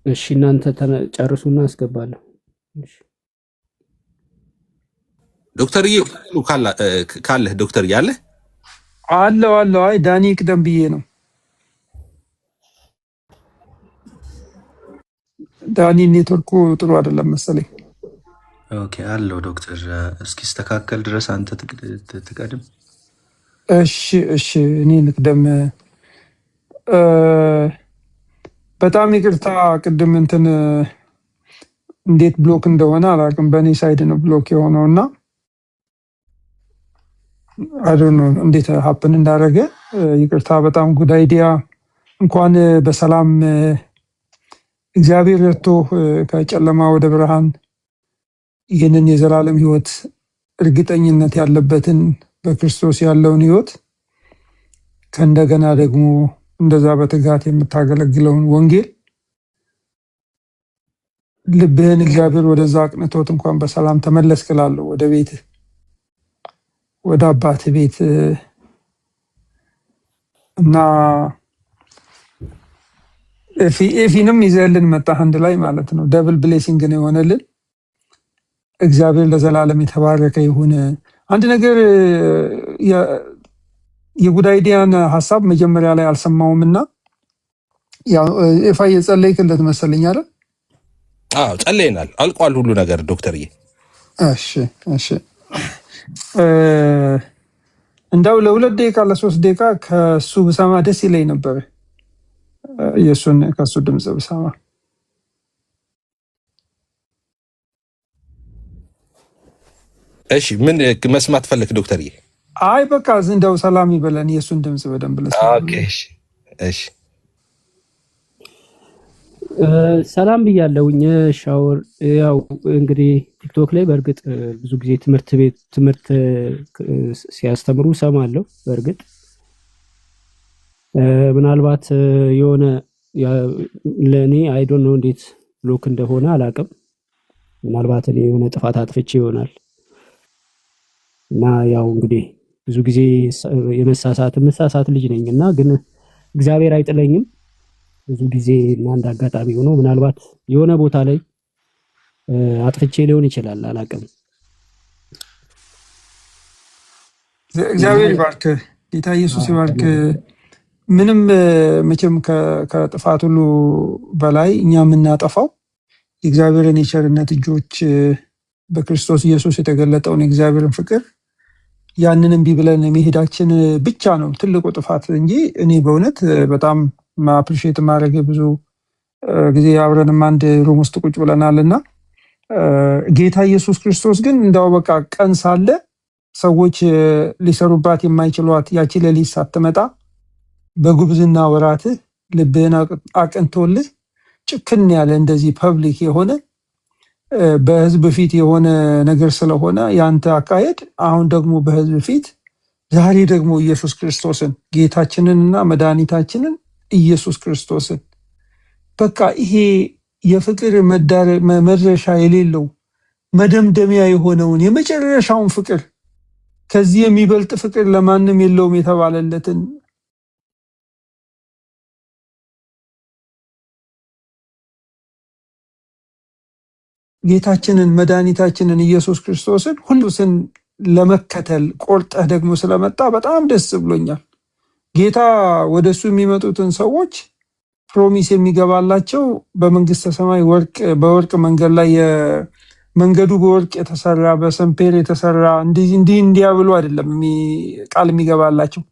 እሺ እናንተ ጨርሱና አስገባለሁ። እሺ ዶክተርዬ ካለህ ዶክተር ያለ አለው። አይ ዳኒ ቅደም ብዬ ነው። ዳኒ ኔትወርኩ ጥሩ አይደለም መሰለኝ። ኦኬ አለው ዶክተር እስኪስተካከል ድረስ አንተ ትቀድም። እሺ እኔ ልቅደም። በጣም ይቅርታ ቅድም እንትን እንዴት ብሎክ እንደሆነ አላውቅም። በእኔ ሳይድ ነው ብሎክ የሆነው እና አይዶን ነው እንዴት ሀፕን እንዳደረገ ይቅርታ። በጣም ጉድ አይዲያ። እንኳን በሰላም እግዚአብሔር ረድቶ ከጨለማ ወደ ብርሃን ይህንን የዘላለም ህይወት እርግጠኝነት ያለበትን በክርስቶስ ያለውን ህይወት ከእንደገና ደግሞ እንደዛ በትጋት የምታገለግለውን ወንጌል ልብህን እግዚአብሔር ወደዛ አቅንቶት እንኳን በሰላም ተመለስ ክላለሁ ወደ ቤት ወደ አባት ቤት እና ኤፊንም ይዘልን መጣ አንድ ላይ ማለት ነው። ደብል ብሌሲንግ ነው የሆነልን። እግዚአብሔር ለዘላለም የተባረከ ይሁን። አንድ ነገር የጉዳይዲያን ሐሳብ መጀመሪያ ላይ አልሰማውምና ያው ኢፋ የጸለይክለት መሰለኝ አይደል? አዎ ጸለይናል፣ አልቋል ሁሉ ነገር ዶክተርዬ። እሺ እሺ። እንደው ለ2 ደቂቃ ለ3 ደቂቃ ከሱ ብሰማ ደስ ይለኝ ነበር። የሱን ከሱ ድምጽ ብሰማ። እሺ ምን መስማት ፈለክ ዶክተርዬ? አይ በቃ እንደው ሰላም ይበለን፣ የሱን ድምጽ በደንብ ለሰማ። ኦኬ እሺ እሺ። ሰላም ብያለሁኝ። ሻወር ያው እንግዲህ ቲክቶክ ላይ በእርግጥ ብዙ ጊዜ ትምህርት ሲያስተምሩ ሰማለሁ። በእርግጥ ምናልባት የሆነ ለእኔ አይ ዶንት ኖ እንዴት ብሎክ እንደሆነ አላውቅም። ምናልባት እኔ የሆነ ጥፋት አጥፍቼ ይሆናል እና ያው እንግዲህ ብዙ ጊዜ የመሳሳት ልጅ ነኝ እና ግን እግዚአብሔር አይጥለኝም። ብዙ ጊዜ እና እንደ አጋጣሚ ሆኖ ምናልባት የሆነ ቦታ ላይ አጥፍቼ ሊሆን ይችላል፣ አላውቅም። እግዚአብሔር ይባርክ፣ ጌታ ኢየሱስ ይባርክ። ምንም መቼም ከጥፋት ሁሉ በላይ እኛ የምናጠፋው የእግዚአብሔርን የቸርነት እጆች በክርስቶስ ኢየሱስ የተገለጠውን የእግዚአብሔርን ፍቅር ያንን እምቢ ብለን መሄዳችን ብቻ ነው ትልቁ ጥፋት እንጂ እኔ በእውነት በጣም አፕሪሺየት ማድረግ ብዙ ጊዜ አብረንም አንድ ሩም ውስጥ ቁጭ ብለናል እና ጌታ ኢየሱስ ክርስቶስ ግን እንዳው በቃ ቀን ሳለ ሰዎች ሊሰሩባት የማይችሏት ያቺ ሌሊት ሳትመጣ በጉብዝና ወራትህ ልብህን አቅንቶልህ ጭክን ያለ እንደዚህ ፐብሊክ የሆነ በህዝብ ፊት የሆነ ነገር ስለሆነ ያንተ አካሄድ አሁን ደግሞ በህዝብ ፊት ዛሬ ደግሞ ኢየሱስ ክርስቶስን ጌታችንንና መድኃኒታችንን ኢየሱስ ክርስቶስን በቃ ይሄ የፍቅር መድረሻ የሌለው መደምደሚያ የሆነውን የመጨረሻውን ፍቅር ከዚህ የሚበልጥ ፍቅር ለማንም የለውም የተባለለትን ጌታችንን መድኃኒታችንን ኢየሱስ ክርስቶስን ሁሉን ለመከተል ቆርጠህ ደግሞ ስለመጣ በጣም ደስ ብሎኛል። ጌታ ወደሱ የሚመጡትን ሰዎች ፕሮሚስ የሚገባላቸው በመንግስተ ሰማይ በወርቅ መንገድ ላይ መንገዱ በወርቅ የተሰራ በሰምፔር የተሰራ እንዲያ ብሎ አይደለም ቃል የሚገባላቸው።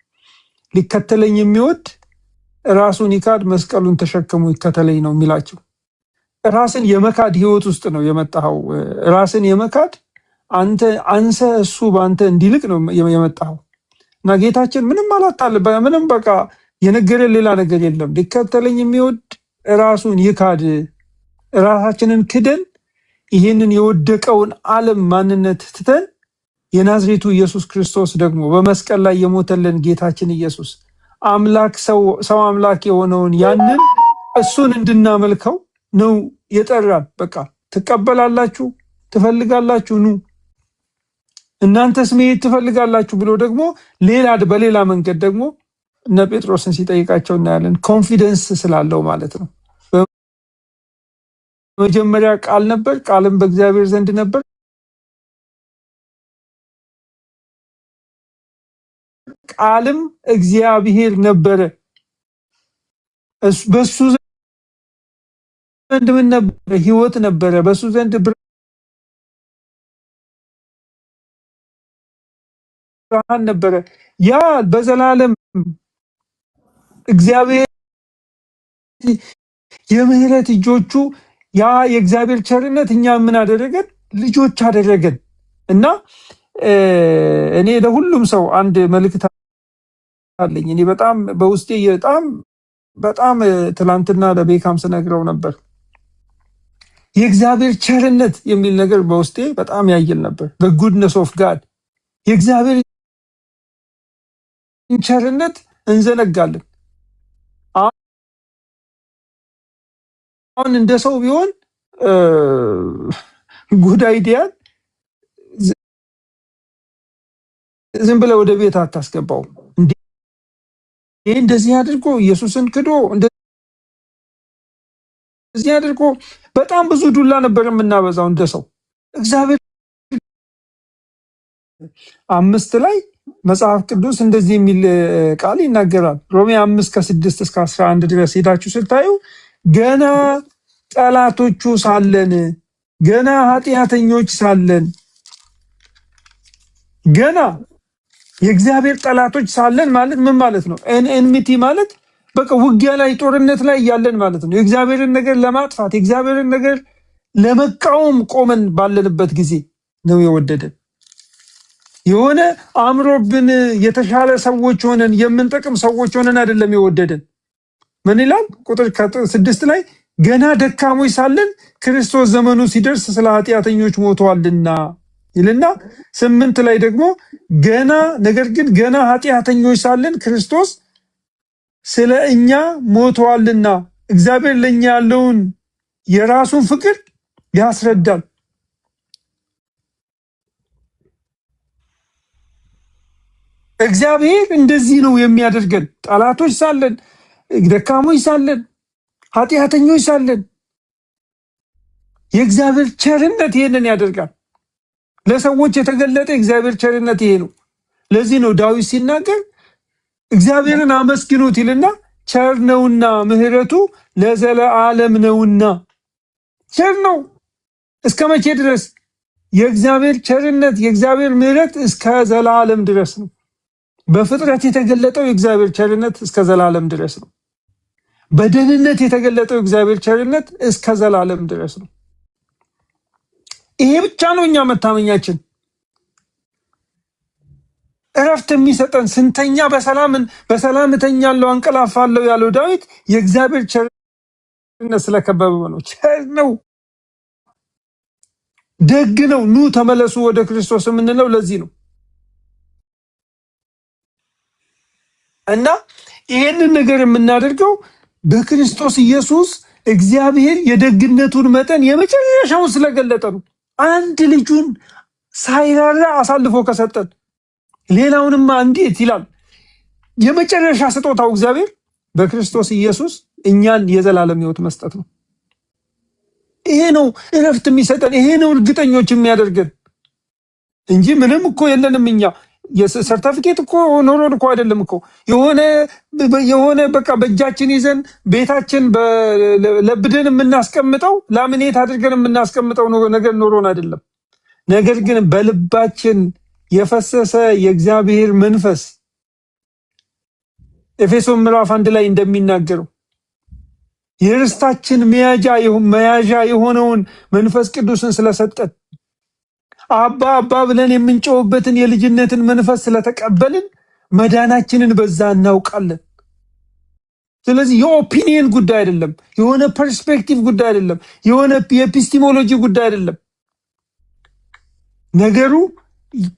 ሊከተለኝ የሚወድ ራሱን ይካድ መስቀሉን ተሸክሞ ይከተለኝ ነው የሚላቸው። ራስን የመካድ ህይወት ውስጥ ነው የመጣኸው። ራስን የመካድ አንተ እሱ በአንተ እንዲልቅ ነው የመጣኸው እና ጌታችን ምንም አላጣል ምንም በቃ የነገረን ሌላ ነገር የለም። ሊከተለኝ የሚወድ ራሱን ይካድ። ራሳችንን ክደን ይህንን የወደቀውን ዓለም ማንነት ትተን የናዝሬቱ ኢየሱስ ክርስቶስ ደግሞ በመስቀል ላይ የሞተልን ጌታችን ኢየሱስ አምላክ ሰው አምላክ የሆነውን ያንን እሱን እንድናመልከው ነው የጠራን። በቃ ትቀበላላችሁ፣ ትፈልጋላችሁ፣ ኑ እናንተስ መሄድ ትፈልጋላችሁ ብሎ ደግሞ በሌላ መንገድ ደግሞ እነ ጴጥሮስን ሲጠይቃቸው እናያለን። ኮንፊደንስ ስላለው ማለት ነው። በመጀመሪያ ቃል ነበር፣ ቃልም በእግዚአብሔር ዘንድ ነበር፣ ቃልም እግዚአብሔር ነበረ። በሱ ዘንድ ምን ነበረ? ሕይወት ነበረ። በሱ ዘንድ ብርሃን ነበረ። ያ በዘላለም እግዚአብሔር የምህረት እጆቹ ያ የእግዚአብሔር ቸርነት እኛ ምን አደረገን? ልጆች አደረገን። እና እኔ ለሁሉም ሰው አንድ መልእክት አለኝ። እኔ በጣም በውስጤ በጣም ትላንትና ለቤካም ስነግረው ነበር። የእግዚአብሔር ቸርነት የሚል ነገር በውስጤ በጣም ያየል ነበር። በጉድነስ ኦፍ ጋድ የእግዚአብሔር ቸርነት እንዘነጋለን። አሁን እንደ ሰው ቢሆን ጉድ አይዲያን ዝም ብለህ ወደ ቤት አታስገባው። እንደዚህ አድርጎ ኢየሱስን ክዶ እንደዚህ አድርጎ በጣም ብዙ ዱላ ነበር የምናበዛው እንደ ሰው። እግዚአብሔር 5 ላይ መጽሐፍ ቅዱስ እንደዚህ የሚል ቃል ይናገራል። ሮሜ 5 ከ6 እስከ 11 ድረስ ሄዳችሁ ስታዩ ገና ጠላቶቹ ሳለን፣ ገና ኃጢአተኞች ሳለን፣ ገና የእግዚአብሔር ጠላቶች ሳለን ማለት ምን ማለት ነው? ኤንሚቲ ማለት በቃ ውጊያ ላይ ጦርነት ላይ ያለን ማለት ነው። የእግዚአብሔርን ነገር ለማጥፋት የእግዚአብሔርን ነገር ለመቃወም ቆመን ባለንበት ጊዜ ነው የወደደን። የሆነ አምሮብን የተሻለ ሰዎች ሆነን የምንጠቅም ሰዎች ሆነን አይደለም የወደደን። ምን ይላል? ቁጥር 6 ላይ ገና ደካሞች ሳለን ክርስቶስ ዘመኑ ሲደርስ ስለ ኃጢአተኞች ሞቷልና ይልና 8 ላይ ደግሞ ነገር ግን ገና ኃጢአተኞች ሳለን ክርስቶስ ስለ እኛ ሞቷልና እግዚአብሔር ለኛ ያለውን የራሱን ፍቅር ያስረዳል። እግዚአብሔር እንደዚህ ነው የሚያደርገን። ጠላቶች ሳለን፣ ደካሞች ሳለን፣ ኃጢአተኞች ሳለን የእግዚአብሔር ቸርነት ይሄንን ያደርጋል። ለሰዎች የተገለጠ እግዚአብሔር ቸርነት ይሄ ነው። ለዚህ ነው ዳዊት ሲናገር እግዚአብሔርን አመስግኑት ይልና ቸር ነውና ምሕረቱ ለዘለዓለም ነውና። ቸር ነው እስከ መቼ ድረስ? የእግዚአብሔር ቸርነት የእግዚአብሔር ምሕረት እስከ ዘላለም ድረስ ነው። በፍጥረት የተገለጠው የእግዚአብሔር ቸርነት እስከ ዘላለም ድረስ ነው። በደህንነት የተገለጠው የእግዚአብሔር ቸርነት እስከ ዘላለም ድረስ ነው። ይሄ ብቻ ነው እኛ መታመኛችን። እረፍት የሚሰጠን ስንተኛ በሰላም እተኛለሁ አንቀላፋለሁ ያለው ዳዊት የእግዚአብሔር ቸርነት ስለከበበ ነው። ቸር ነው፣ ደግ ነው። ኑ ተመለሱ ወደ ክርስቶስ የምንለው ለዚህ ነው። እና ይሄንን ነገር የምናደርገው በክርስቶስ ኢየሱስ እግዚአብሔር የደግነቱን መጠን የመጨረሻውን ስለገለጠ ነው። አንድ ልጁን ሳይራራ አሳልፎ ከሰጠን ሌላውንማ እንዴት ይላል? የመጨረሻ ስጦታው እግዚአብሔር በክርስቶስ ኢየሱስ እኛን የዘላለም ሕይወት መስጠት ነው። ይሄ ነው እረፍት የሚሰጠን፣ ይሄ ነው እርግጠኞች የሚያደርገን እንጂ ምንም እኮ የለንም እኛ። የሰርተፊኬት እኮ ኖሮን እኮ አይደለም እኮ የሆነ በቃ በእጃችን ይዘን ቤታችን ለብደን የምናስቀምጠው ላምኔት አድርገን የምናስቀምጠው ነገር ኖሮን አይደለም። ነገር ግን በልባችን የፈሰሰ የእግዚአብሔር መንፈስ ኤፌሶን ምዕራፍ 1 ላይ እንደሚናገረው የርስታችን መያዣ የሆነውን መንፈስ ቅዱስን ስለሰጠን አባ አባ ብለን የምንጮህበትን የልጅነትን መንፈስ ስለተቀበልን መዳናችንን በዛ እናውቃለን። ስለዚህ የኦፒኒየን ጉዳይ አይደለም፣ የሆነ ፐርስፔክቲቭ ጉዳይ አይደለም፣ የሆነ የኤፒስቲሞሎጂ ጉዳይ አይደለም። ነገሩ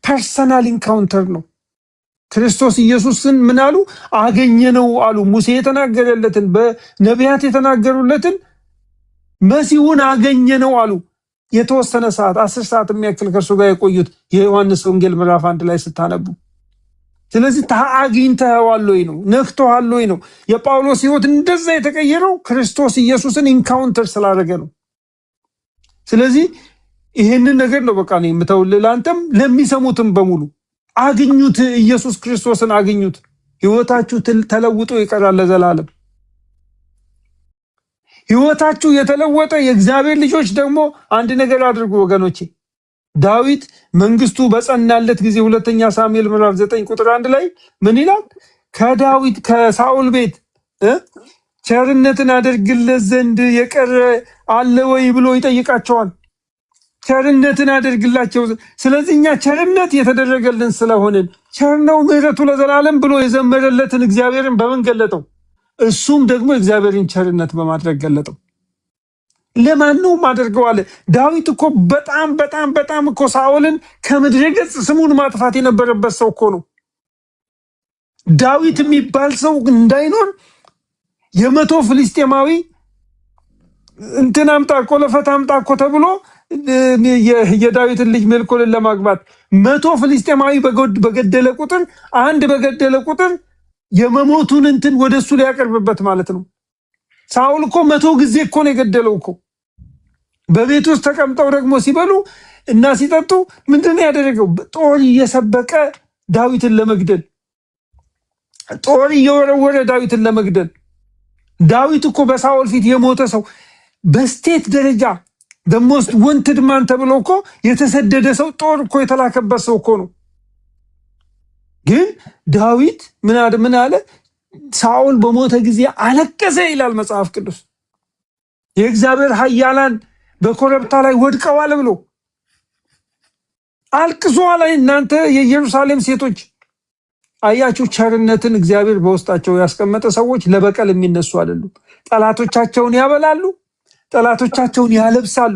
ፐርሰናል ኢንካውንተር ነው። ክርስቶስ ኢየሱስን ምን አሉ? አገኘነው አሉ። ሙሴ የተናገረለትን በነቢያት የተናገሩለትን መሲሁን አገኘነው አሉ። የተወሰነ ሰዓት 10 ሰዓት የሚያክል ከእርሱ ጋር የቆዩት የዮሐንስ ወንጌል ምዕራፍ 1 ላይ ስታነቡ። ስለዚህ አግኝተኸዋል ወይ ነው፣ ነክቶሃል ወይ ነው። የጳውሎስ ሕይወት እንደዛ የተቀየረው ክርስቶስ ኢየሱስን ኢንካውንተር ስላደረገ ነው። ስለዚህ ይሄንን ነገር ነው በቃ ነው የምተውልህ ለአንተም ለሚሰሙትም በሙሉ አግኙት፣ ኢየሱስ ክርስቶስን አግኙት። ሕይወታችሁ ተለውጦ ይቀራል ለዘላለም። ሕይወታችሁ የተለወጠ የእግዚአብሔር ልጆች ደግሞ አንድ ነገር አድርጉ ወገኖቼ። ዳዊት መንግስቱ በጸናለት ጊዜ 2ኛ ሳሙኤል ምዕራፍ 9 ቁጥር 1 ላይ ምን ይላል? ከሳኦል ቤት ቸርነትን አደርግለት ዘንድ የቀረ አለ ወይ ብሎ ይጠይቃቸዋል። ቸርነትን አደርግላቸው። ስለዚህ እኛ ቸርነት የተደረገልን ስለሆንን ቸር ነው ምሕረቱ ለዘላለም ብሎ የዘመረለትን እግዚአብሔርን በምን ገለጠው? እሱም ደግሞ እግዚአብሔርን ቸርነት በማድረግ ገለጠው። ለማን ነው ማድረገው አለ። ዳዊት እኮ በጣም እኮ ሳኦልን ከምድረ ገጽ ስሙን ማጥፋት የነበረበት ሰው እኮ ነው። ዳዊት የሚባል ሰው እንዳይኖር የመቶ ፍልስጤማዊ እንትን አምጣ እኮ ለፈት አምጣ እኮ ተብሎ የዳዊትን ልጅ ሜልኮልን ለማግባት 100 ፍልስጤማዊ በገደለ ቁጥር የመሞቱን እንትን ወደሱ ሊያቀርብበት ማለት ነው። ሳኦል እኮ 100 ጊዜ እኮ ነው የገደለው እኮ። በቤት ውስጥ ተቀምጠው ደግሞ ሲበሉ እና ሲጠጡ ምንድነው ያደረገው? ጦር እየሰበቀ ዳዊትን ለመግደል፣ ጦር እየወረወረ ዳዊትን ለመግደል። ዳዊት እኮ በሳኦል ፊት የሞተ ሰው፣ በስቴት ደረጃ ደሞስት ወንትድ ማን ተብሎ እኮ የተሰደደ ሰው፣ ጦር እኮ የተላከበት ሰው እኮ ነው። ግን ዳዊት ምን አለ? ሳኦል በሞተ ጊዜ አለቀሰ ይላል መጽሐፍ ቅዱስ። የእግዚአብሔር ኃያላን በኮረብታ ላይ ወድቀዋል ብሎ አልቅሷል። እናንተ የኢየሩሳሌም ሴቶች አያችሁ፣ ቸርነትን እግዚአብሔር በውስጣቸው ያስቀመጠ ሰዎች ለበቀል የሚነሱ አይደሉም። ጠላቶቻቸውን ያበላሉ፣ ጠላቶቻቸውን ያለብሳሉ።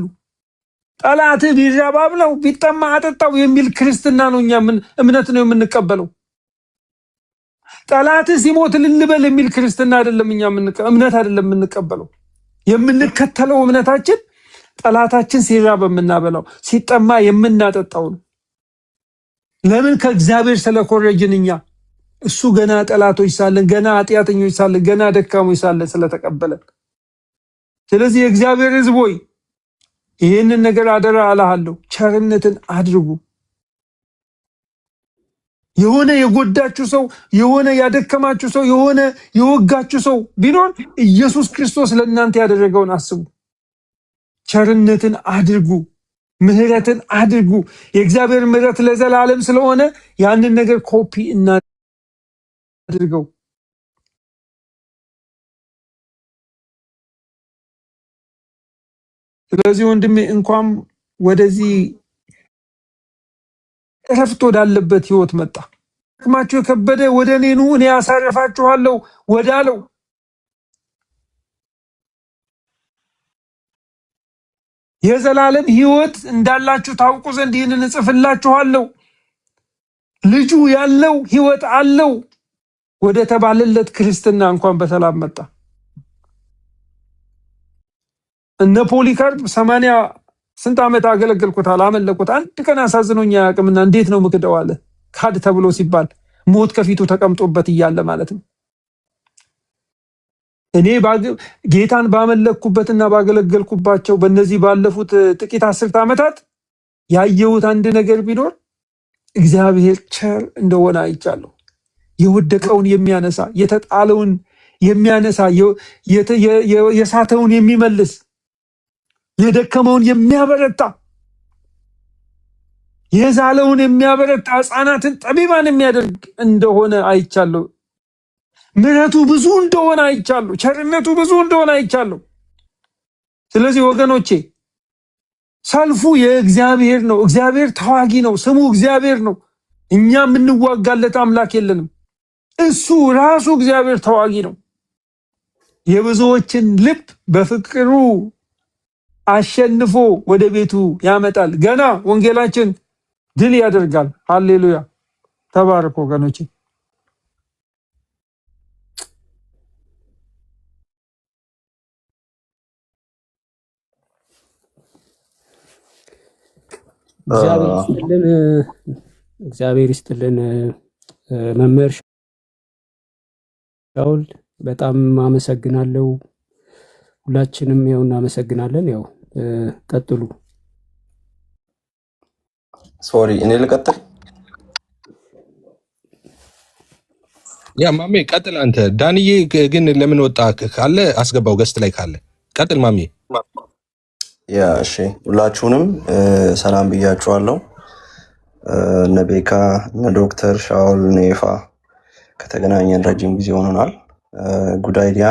ጠላት ቢራባብ ነው ቢጠማ አጠጣው የሚል ክርስትና ነው፣ እኛ እምነት ነው የምንቀበለው። ጠላት ሲሞት ልልበል የሚል ክርስትና አይደለም፣ እኛ እምነት አይደለም የምንቀበለው። የምንከተለው እምነታችን ጠላታችን ሲራብ የምናበላው፣ ሲጠማ የምናጠጣው ነው። ለምን? ከእግዚአብሔር ስለኮረጅን እኛ እሱ ገና ጠላቶች ሳለን፣ ገና ኃጢአተኞች ሳለን፣ ገና ደካሞች ሳለን ስለተቀበለን። ስለዚህ የእግዚአብሔር ሕዝብ ሆይ ይህንን ነገር አደራ አላሃለሁ፣ ቸርነትን አድርጉ። የሆነ የጎዳችሁ ሰው፣ የሆነ ያደከማችሁ ሰው፣ የሆነ የወጋችሁ ሰው ቢኖር ኢየሱስ ክርስቶስ ለእናንተ ያደረገውን አስቡ። ቸርነትን አድርጉ፣ ምህረትን አድርጉ። የእግዚአብሔር ምህረት ለዘላለም ስለሆነ ያንን ነገር ኮፒ እናድርገው። ስለዚህ ወንድሜ እንኳን ወደዚህ እረፍት ወዳለበት ህይወት መጣ። ሸክማችሁ የከበደ ወደ እኔ ኑ እኔ ያሳርፋችኋለሁ ወዳለው የዘላለም ህይወት እንዳላችሁ ታውቁ ዘንድ ይህንን እጽፍላችኋለሁ። ልጁ ያለው ህይወት አለው ወደ ተባለለት ክርስትና እንኳን በሰላም መጣ። እነ ፖሊካርፕ 80 ስንት ዓመት አገለገልኩት አላመለኩት፣ አንድ ቀን አሳዝኖኛ ያቅምና እንዴት ነው ምክደው አለ። ካድ ተብሎ ሲባል ሞት ከፊቱ ተቀምጦበት እያለ ማለት ነው። እኔ ጌታን ባመለኩበትና ባገለገልኩባቸው በእነዚህ ባለፉት ጥቂት 10 ዓመታት ያየሁት አንድ ነገር ቢኖር እግዚአብሔር ቸር እንደሆነ አይቻለሁ። የወደቀውን የሚያነሳ፣ የተጣለውን የሚያነሳ፣ የሳተውን የሚመልስ፣ የደከመውን የሚያበረታ፣ የዛለውን የሚያበረታ፣ ሕፃናትን ጠቢባን የሚያደርግ እንደሆነ አይቻለሁ። ምሕረቱ ብዙ እንደሆነ አይቻለሁ። ቸርነቱ ብዙ እንደሆነ አይቻለሁ። ስለዚህ ወገኖቼ ሰልፉ የእግዚአብሔር ነው። እግዚአብሔር ተዋጊ ነው። ስሙ እግዚአብሔር ነው። እኛ የምንዋጋለት አምላክ የለንም። እሱ ራሱ እግዚአብሔር ተዋጊ ነው። የብዙዎችን ልብ በፍቅሩ አሸንፎ ወደ ቤቱ ያመጣል። ገና ወንጌላችን ድል ያደርጋል። ሃሌሉያ! ተባረክ ወገኖቼ። እግዚአብሔር ይስጥልን መምህር ሻውል፣ በጣም አመሰግናለሁ። ሁላችንም ያው እናመሰግናለን። ያው ቀጥሉ። ሶሪ እኔ ልቀጥል? ያ ማሜ ቀጥል አንተ። ዳንዬ ግን ለምን ወጣ ካለ አስገባው፣ ገስት ላይ ካለ ቀጥል ማሜ። ያ እሺ፣ ሁላችሁንም ሰላም ብያችኋለሁ። እነ ቤካ፣ እነ ዶክተር ሻውል፣ ኔፋ ከተገናኘን ረጅም ጊዜ ሆኖናል። ጉድ አይዲያ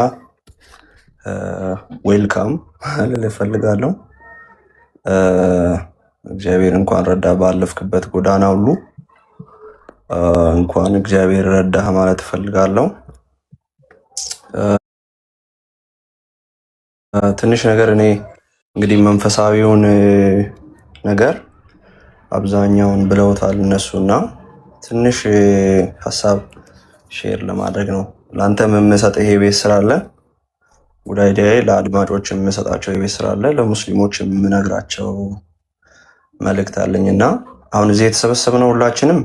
ዌልካም ልል እፈልጋለሁ። እግዚአብሔር እንኳን ረዳ ባለፍክበት ጎዳና ሁሉ እንኳን እግዚአብሔር ረዳህ ማለት እፈልጋለሁ። ትንሽ ነገር እኔ እንግዲህ መንፈሳዊውን ነገር አብዛኛውን ብለውታል እነሱና ትንሽ ሀሳብ ሼር ለማድረግ ነው። ለአንተም የምሰጥ ይሄ ቤት ስላለ ጉድ አይዲያ ለአድማጮች የምሰጣቸው የቤት ስራ አለ፣ ለሙስሊሞች የምነግራቸው መልእክት አለኝ እና አሁን እዚህ የተሰበሰብነው ሁላችንም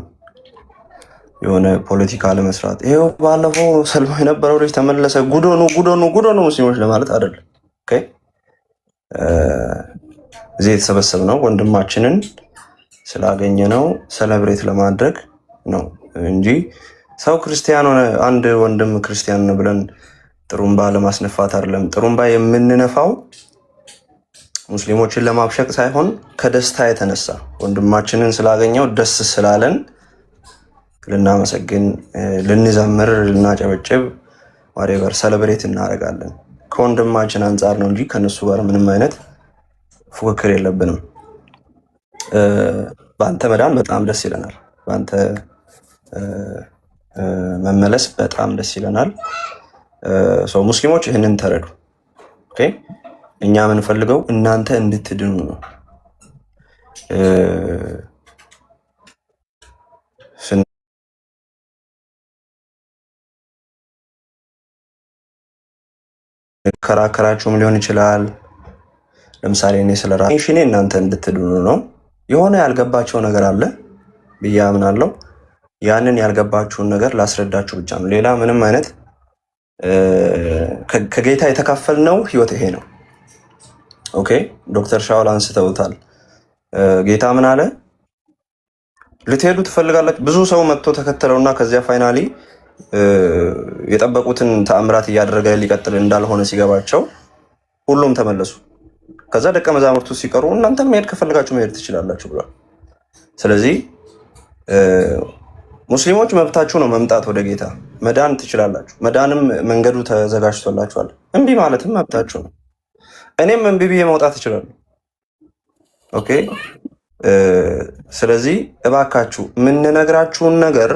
የሆነ ፖለቲካ ለመስራት ይሄው ባለፈው ሰልፍ የነበረው ልጅ ተመለሰ ጉዶኑ ሙስሊሞች ለማለት አይደለም። ኦኬ እዚህ የተሰበሰብነው ወንድማችንን ስላገኘነው ሰለብሬት ለማድረግ ነው እንጂ ሰው ክርስቲያን ሆነ አንድ ወንድም ክርስቲያን ነው ብለን ጥሩምባ ለማስነፋት አይደለም። ጥሩምባ የምንነፋው ሙስሊሞችን ለማብሸቅ ሳይሆን ከደስታ የተነሳ ወንድማችንን ስላገኘው ደስ ስላለን ልናመሰግን፣ ልንዘምር፣ ልናጨበጭብ ዋሬቨር ሰለብሬት እናደርጋለን። ከወንድማችን አንጻር ነው እንጂ ከነሱ ጋር ምንም አይነት ፉክክር የለብንም። በአንተ መዳን በጣም ደስ ይለናል። በአንተ መመለስ በጣም ደስ ይለናል። ሙስሊሞች ይህንን ተረዱ። ኦኬ፣ እኛ የምንፈልገው እናንተ እንድትድኑ ነው። ስንከራከራችሁም ሊሆን ይችላል። ለምሳሌ እኔ ስለ ራሴ እናንተ እንድትድኑ ነው። የሆነ ያልገባቸው ነገር አለ ብዬ አምናለሁ። ያንን ያልገባችሁን ነገር ላስረዳችሁ ብቻ ነው። ሌላ ምንም አይነት ከጌታ የተካፈልነው ህይወት ይሄ ነው። ኦኬ፣ ዶክተር ሻውል አንስተውታል። ጌታ ምን አለ? ልትሄዱ ትፈልጋላችሁ? ብዙ ሰው መጥቶ ተከተለውና ከዚያ ፋይናሊ የጠበቁትን ተአምራት እያደረገ ሊቀጥል እንዳልሆነ ሲገባቸው ሁሉም ተመለሱ። ከዛ ደቀ መዛሙርቱ ሲቀሩ እናንተ መሄድ ከፈልጋችሁ መሄድ ትችላላችሁ ብሏል። ስለዚህ ሙስሊሞች መብታችሁ ነው መምጣት ወደ ጌታ መዳን ትችላላችሁ። መዳንም መንገዱ ተዘጋጅቶላችኋል። እምቢ ማለትም መብታችሁ ነው። እኔም እምቢ ብዬ መውጣት እችላለሁ። ኦኬ። ስለዚህ እባካችሁ የምንነግራችሁን ነገር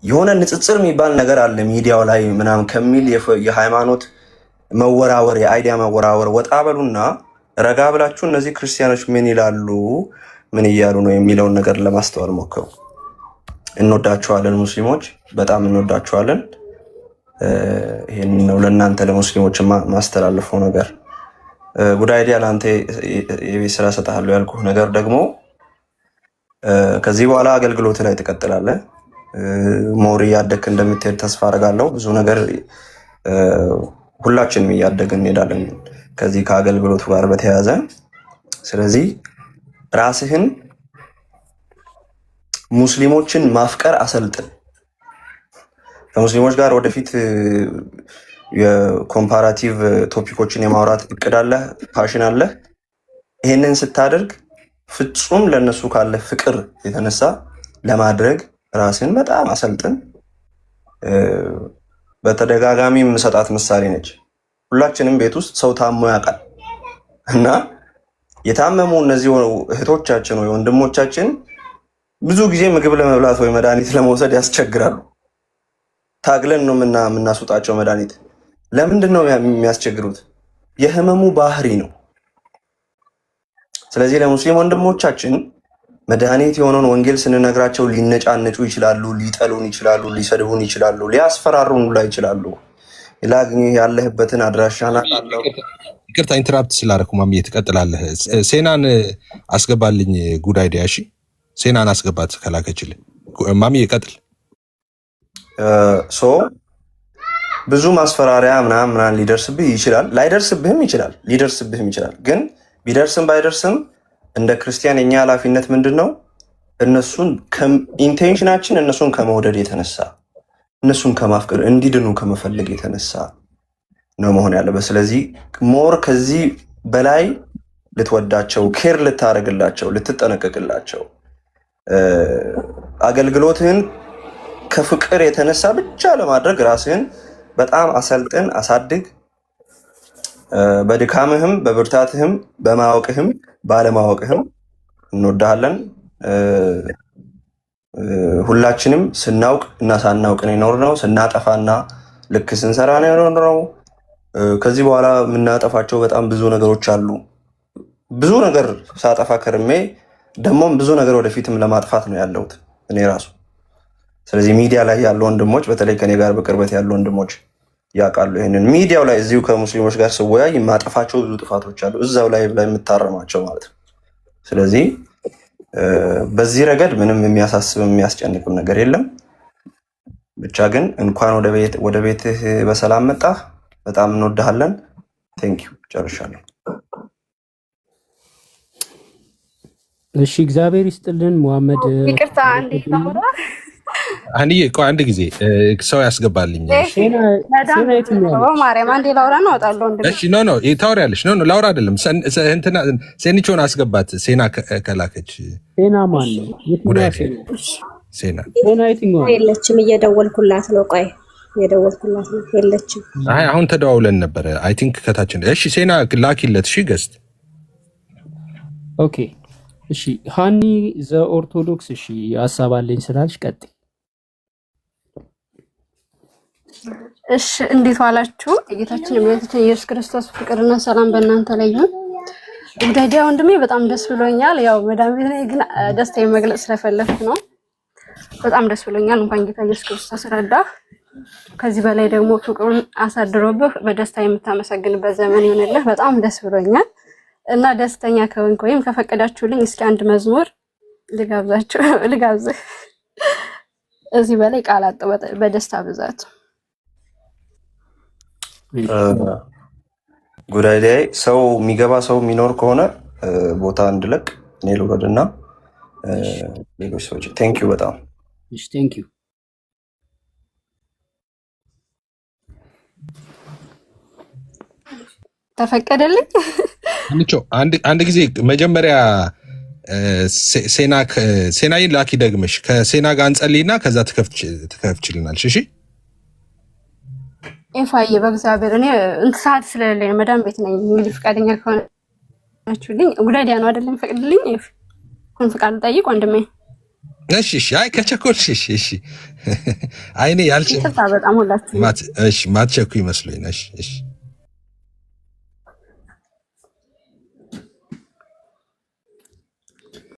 የሆነ ንጽጽር የሚባል ነገር አለ ሚዲያው ላይ ምናምን ከሚል የሃይማኖት መወራወር፣ የአይዲያ መወራወር ወጣ በሉና ረጋ ብላችሁ እነዚህ ክርስቲያኖች ምን ይላሉ፣ ምን እያሉ ነው የሚለውን ነገር ለማስተዋል ሞክሩ። እንወዳችኋለን ሙስሊሞች፣ በጣም እንወዳችኋለን። ይህን ነው ለእናንተ ለሙስሊሞች ማስተላለፈው ነገር። ጉድ አይዲያ ለአንተ የቤት ስራ ሰጥሃለሁ ያልኩህ ነገር ደግሞ ከዚህ በኋላ አገልግሎት ላይ ትቀጥላለህ። ሞር እያደግክ እንደምትሄድ ተስፋ አደርጋለሁ። ብዙ ነገር ሁላችንም እያደግን እንሄዳለን ከዚህ ከአገልግሎቱ ጋር በተያያዘ። ስለዚህ ራስህን ሙስሊሞችን ማፍቀር አሰልጥን። ከሙስሊሞች ጋር ወደፊት የኮምፓራቲቭ ቶፒኮችን የማውራት እቅድ አለህ፣ ፓሽን አለህ። ይህንን ስታደርግ ፍጹም ለነሱ ካለ ፍቅር የተነሳ ለማድረግ ራስን በጣም አሰልጥን። በተደጋጋሚ የምሰጣት ምሳሌ ነች። ሁላችንም ቤት ውስጥ ሰው ታሞ ያውቃል እና የታመሙ እነዚህ እህቶቻችን ወይ ወንድሞቻችን ብዙ ጊዜ ምግብ ለመብላት ወይ መድኃኒት ለመውሰድ ያስቸግራሉ። ታግለን ነው የምናስወጣቸው መድኃኒት። ለምንድን ነው የሚያስቸግሩት? የህመሙ ባህሪ ነው። ስለዚህ ለሙስሊም ወንድሞቻችን መድኃኒት የሆነውን ወንጌል ስንነግራቸው ሊነጫነጩ ይችላሉ፣ ሊጠሉን ይችላሉ፣ ሊሰድቡን ይችላሉ፣ ሊያስፈራሩን ሁላ ይችላሉ። ላግኝ ያለህበትን አድራሻና አለው። ይቅርታ ኢንተራፕት ስላደረኩ ማምዬ ትቀጥላለህ። ሴናን አስገባልኝ። ጉድ አይዲያ። እሺ ሴናን አስገባት ከላከችልህ። ማምዬ ቀጥል። ብዙ ማስፈራሪያ ምናምን ሊደርስብህ ይችላል፣ ላይደርስብህም ይችላል፣ ሊደርስብህም ይችላል። ግን ቢደርስም ባይደርስም እንደ ክርስቲያን የኛ ኃላፊነት ምንድን ነው? እነሱን ኢንቴንሽናችን እነሱን ከመውደድ የተነሳ እነሱን ከማፍቀር እንዲድኑ ከመፈለግ የተነሳ ነው መሆን ያለበት። ስለዚህ ሞር ከዚህ በላይ ልትወዳቸው፣ ኬር ልታደርግላቸው፣ ልትጠነቀቅላቸው አገልግሎትህን ከፍቅር የተነሳ ብቻ ለማድረግ ራስህን በጣም አሰልጥን፣ አሳድግ። በድካምህም በብርታትህም በማወቅህም ባለማወቅህም እንወዳሃለን። ሁላችንም ስናውቅ እና ሳናውቅ ነው የኖርነው። ስናጠፋና ልክ ስንሰራ ነው የኖርነው። ከዚህ በኋላ የምናጠፋቸው በጣም ብዙ ነገሮች አሉ። ብዙ ነገር ሳጠፋ ከርሜ ደግሞም ብዙ ነገር ወደፊትም ለማጥፋት ነው ያለሁት እኔ ራሱ። ስለዚህ ሚዲያ ላይ ያሉ ወንድሞች፣ በተለይ ከኔ ጋር በቅርበት ያሉ ወንድሞች ያውቃሉ ይሄንን። ሚዲያው ላይ እዚሁ ከሙስሊሞች ጋር ስወያይ የማጠፋቸው ብዙ ጥፋቶች አሉ፣ እዛው ላይ የምታረማቸው ማለት ነው። ስለዚህ በዚህ ረገድ ምንም የሚያሳስብ የሚያስጨንቅም ነገር የለም። ብቻ ግን እንኳን ወደ ቤትህ በሰላም መጣህ። በጣም እንወድሃለን። ቴንኪው። ጨርሻለሁ። እሺ እግዚአብሔር ይስጥልን ሙሐመድ። ይቅርታ አንዴ ታውራ አንዬ ቆይ አንድ ጊዜ ሰው ያስገባልኝ። ማርያም አንዴ ላውራ ነው አወጣለሁ። እሺ ኖ ታወሪያለሽ። ኖ ላውራ አይደለም። እንትና ሴኒቾን አስገባት። ሴና ከላከች። ሴና ማን ነው? ሴና የትኛው? የለችም። እየደወልኩላት ነው። ቆይ እየደወልኩላት ነው። የለችም። አይ አሁን ተደዋውለን ነበረ። አይ ቲንክ ከታችን። እሺ ሴና ላኪለት። እሺ ገስት ኦኬ። እሺ ሃኒ ዘ ኦርቶዶክስ። እሺ ሐሳብ አለኝ ስላልሽ ቀጥይ። እሺ እንዴት ዋላችሁ? ጌታችን የመድኃኒታችን ኢየሱስ ክርስቶስ ፍቅርና ሰላም በእናንተ ላይ ይሁን። ጉዳይዲያ ወንድሜ በጣም ደስ ብሎኛል። ያው መዳም ቤት ላይ ግን ደስታዬን መግለጽ ስለፈለኩ ነው። በጣም ደስ ብሎኛል። እንኳን ጌታ ኢየሱስ ክርስቶስ ረዳህ። ከዚህ በላይ ደግሞ ፍቅሩን አሳድሮብህ በደስታ የምታመሰግንበት ዘመን ይሁንልህ። በጣም ደስ ብሎኛል እና ደስተኛ ከሆንክ ወይም ከፈቀዳችሁልኝ እስኪ አንድ መዝሙር ልጋብዝህ። እዚህ በላይ ቃላት በደስታ ብዛት ጉዳይ ላይ ሰው የሚገባ ሰው የሚኖር ከሆነ ቦታ እንድለቅ እኔ ልውረድና ሌሎች ሰዎች ቴንክ ዩ በጣም እሺ ቴንክ ዩ። ተፈቀደልኝ። አንድ ጊዜ መጀመሪያ ሴናይን ላኪ ደግመሽ ከሴና ጋር እንጸልይና ከዛ ትከፍችልናል። እሺ ኤፋዬ በእግዚአብሔር እኔ ሰዓት ስለሌለኝ መዳም ቤት ነኝ። እንግዲህ ፈቃደኛ ከሆናችሁልኝ ጉዳይዲያ ነው አይደለም? ፈቅድልኝ ሁን ፈቃድ ጠይቅ ወንድሜ። እሺ አይ ከቸኮልሽ እሺ አይኔ ያልሽ በጣም ሁላችሁ ማትቸኩ ይመስለኝ። እሺ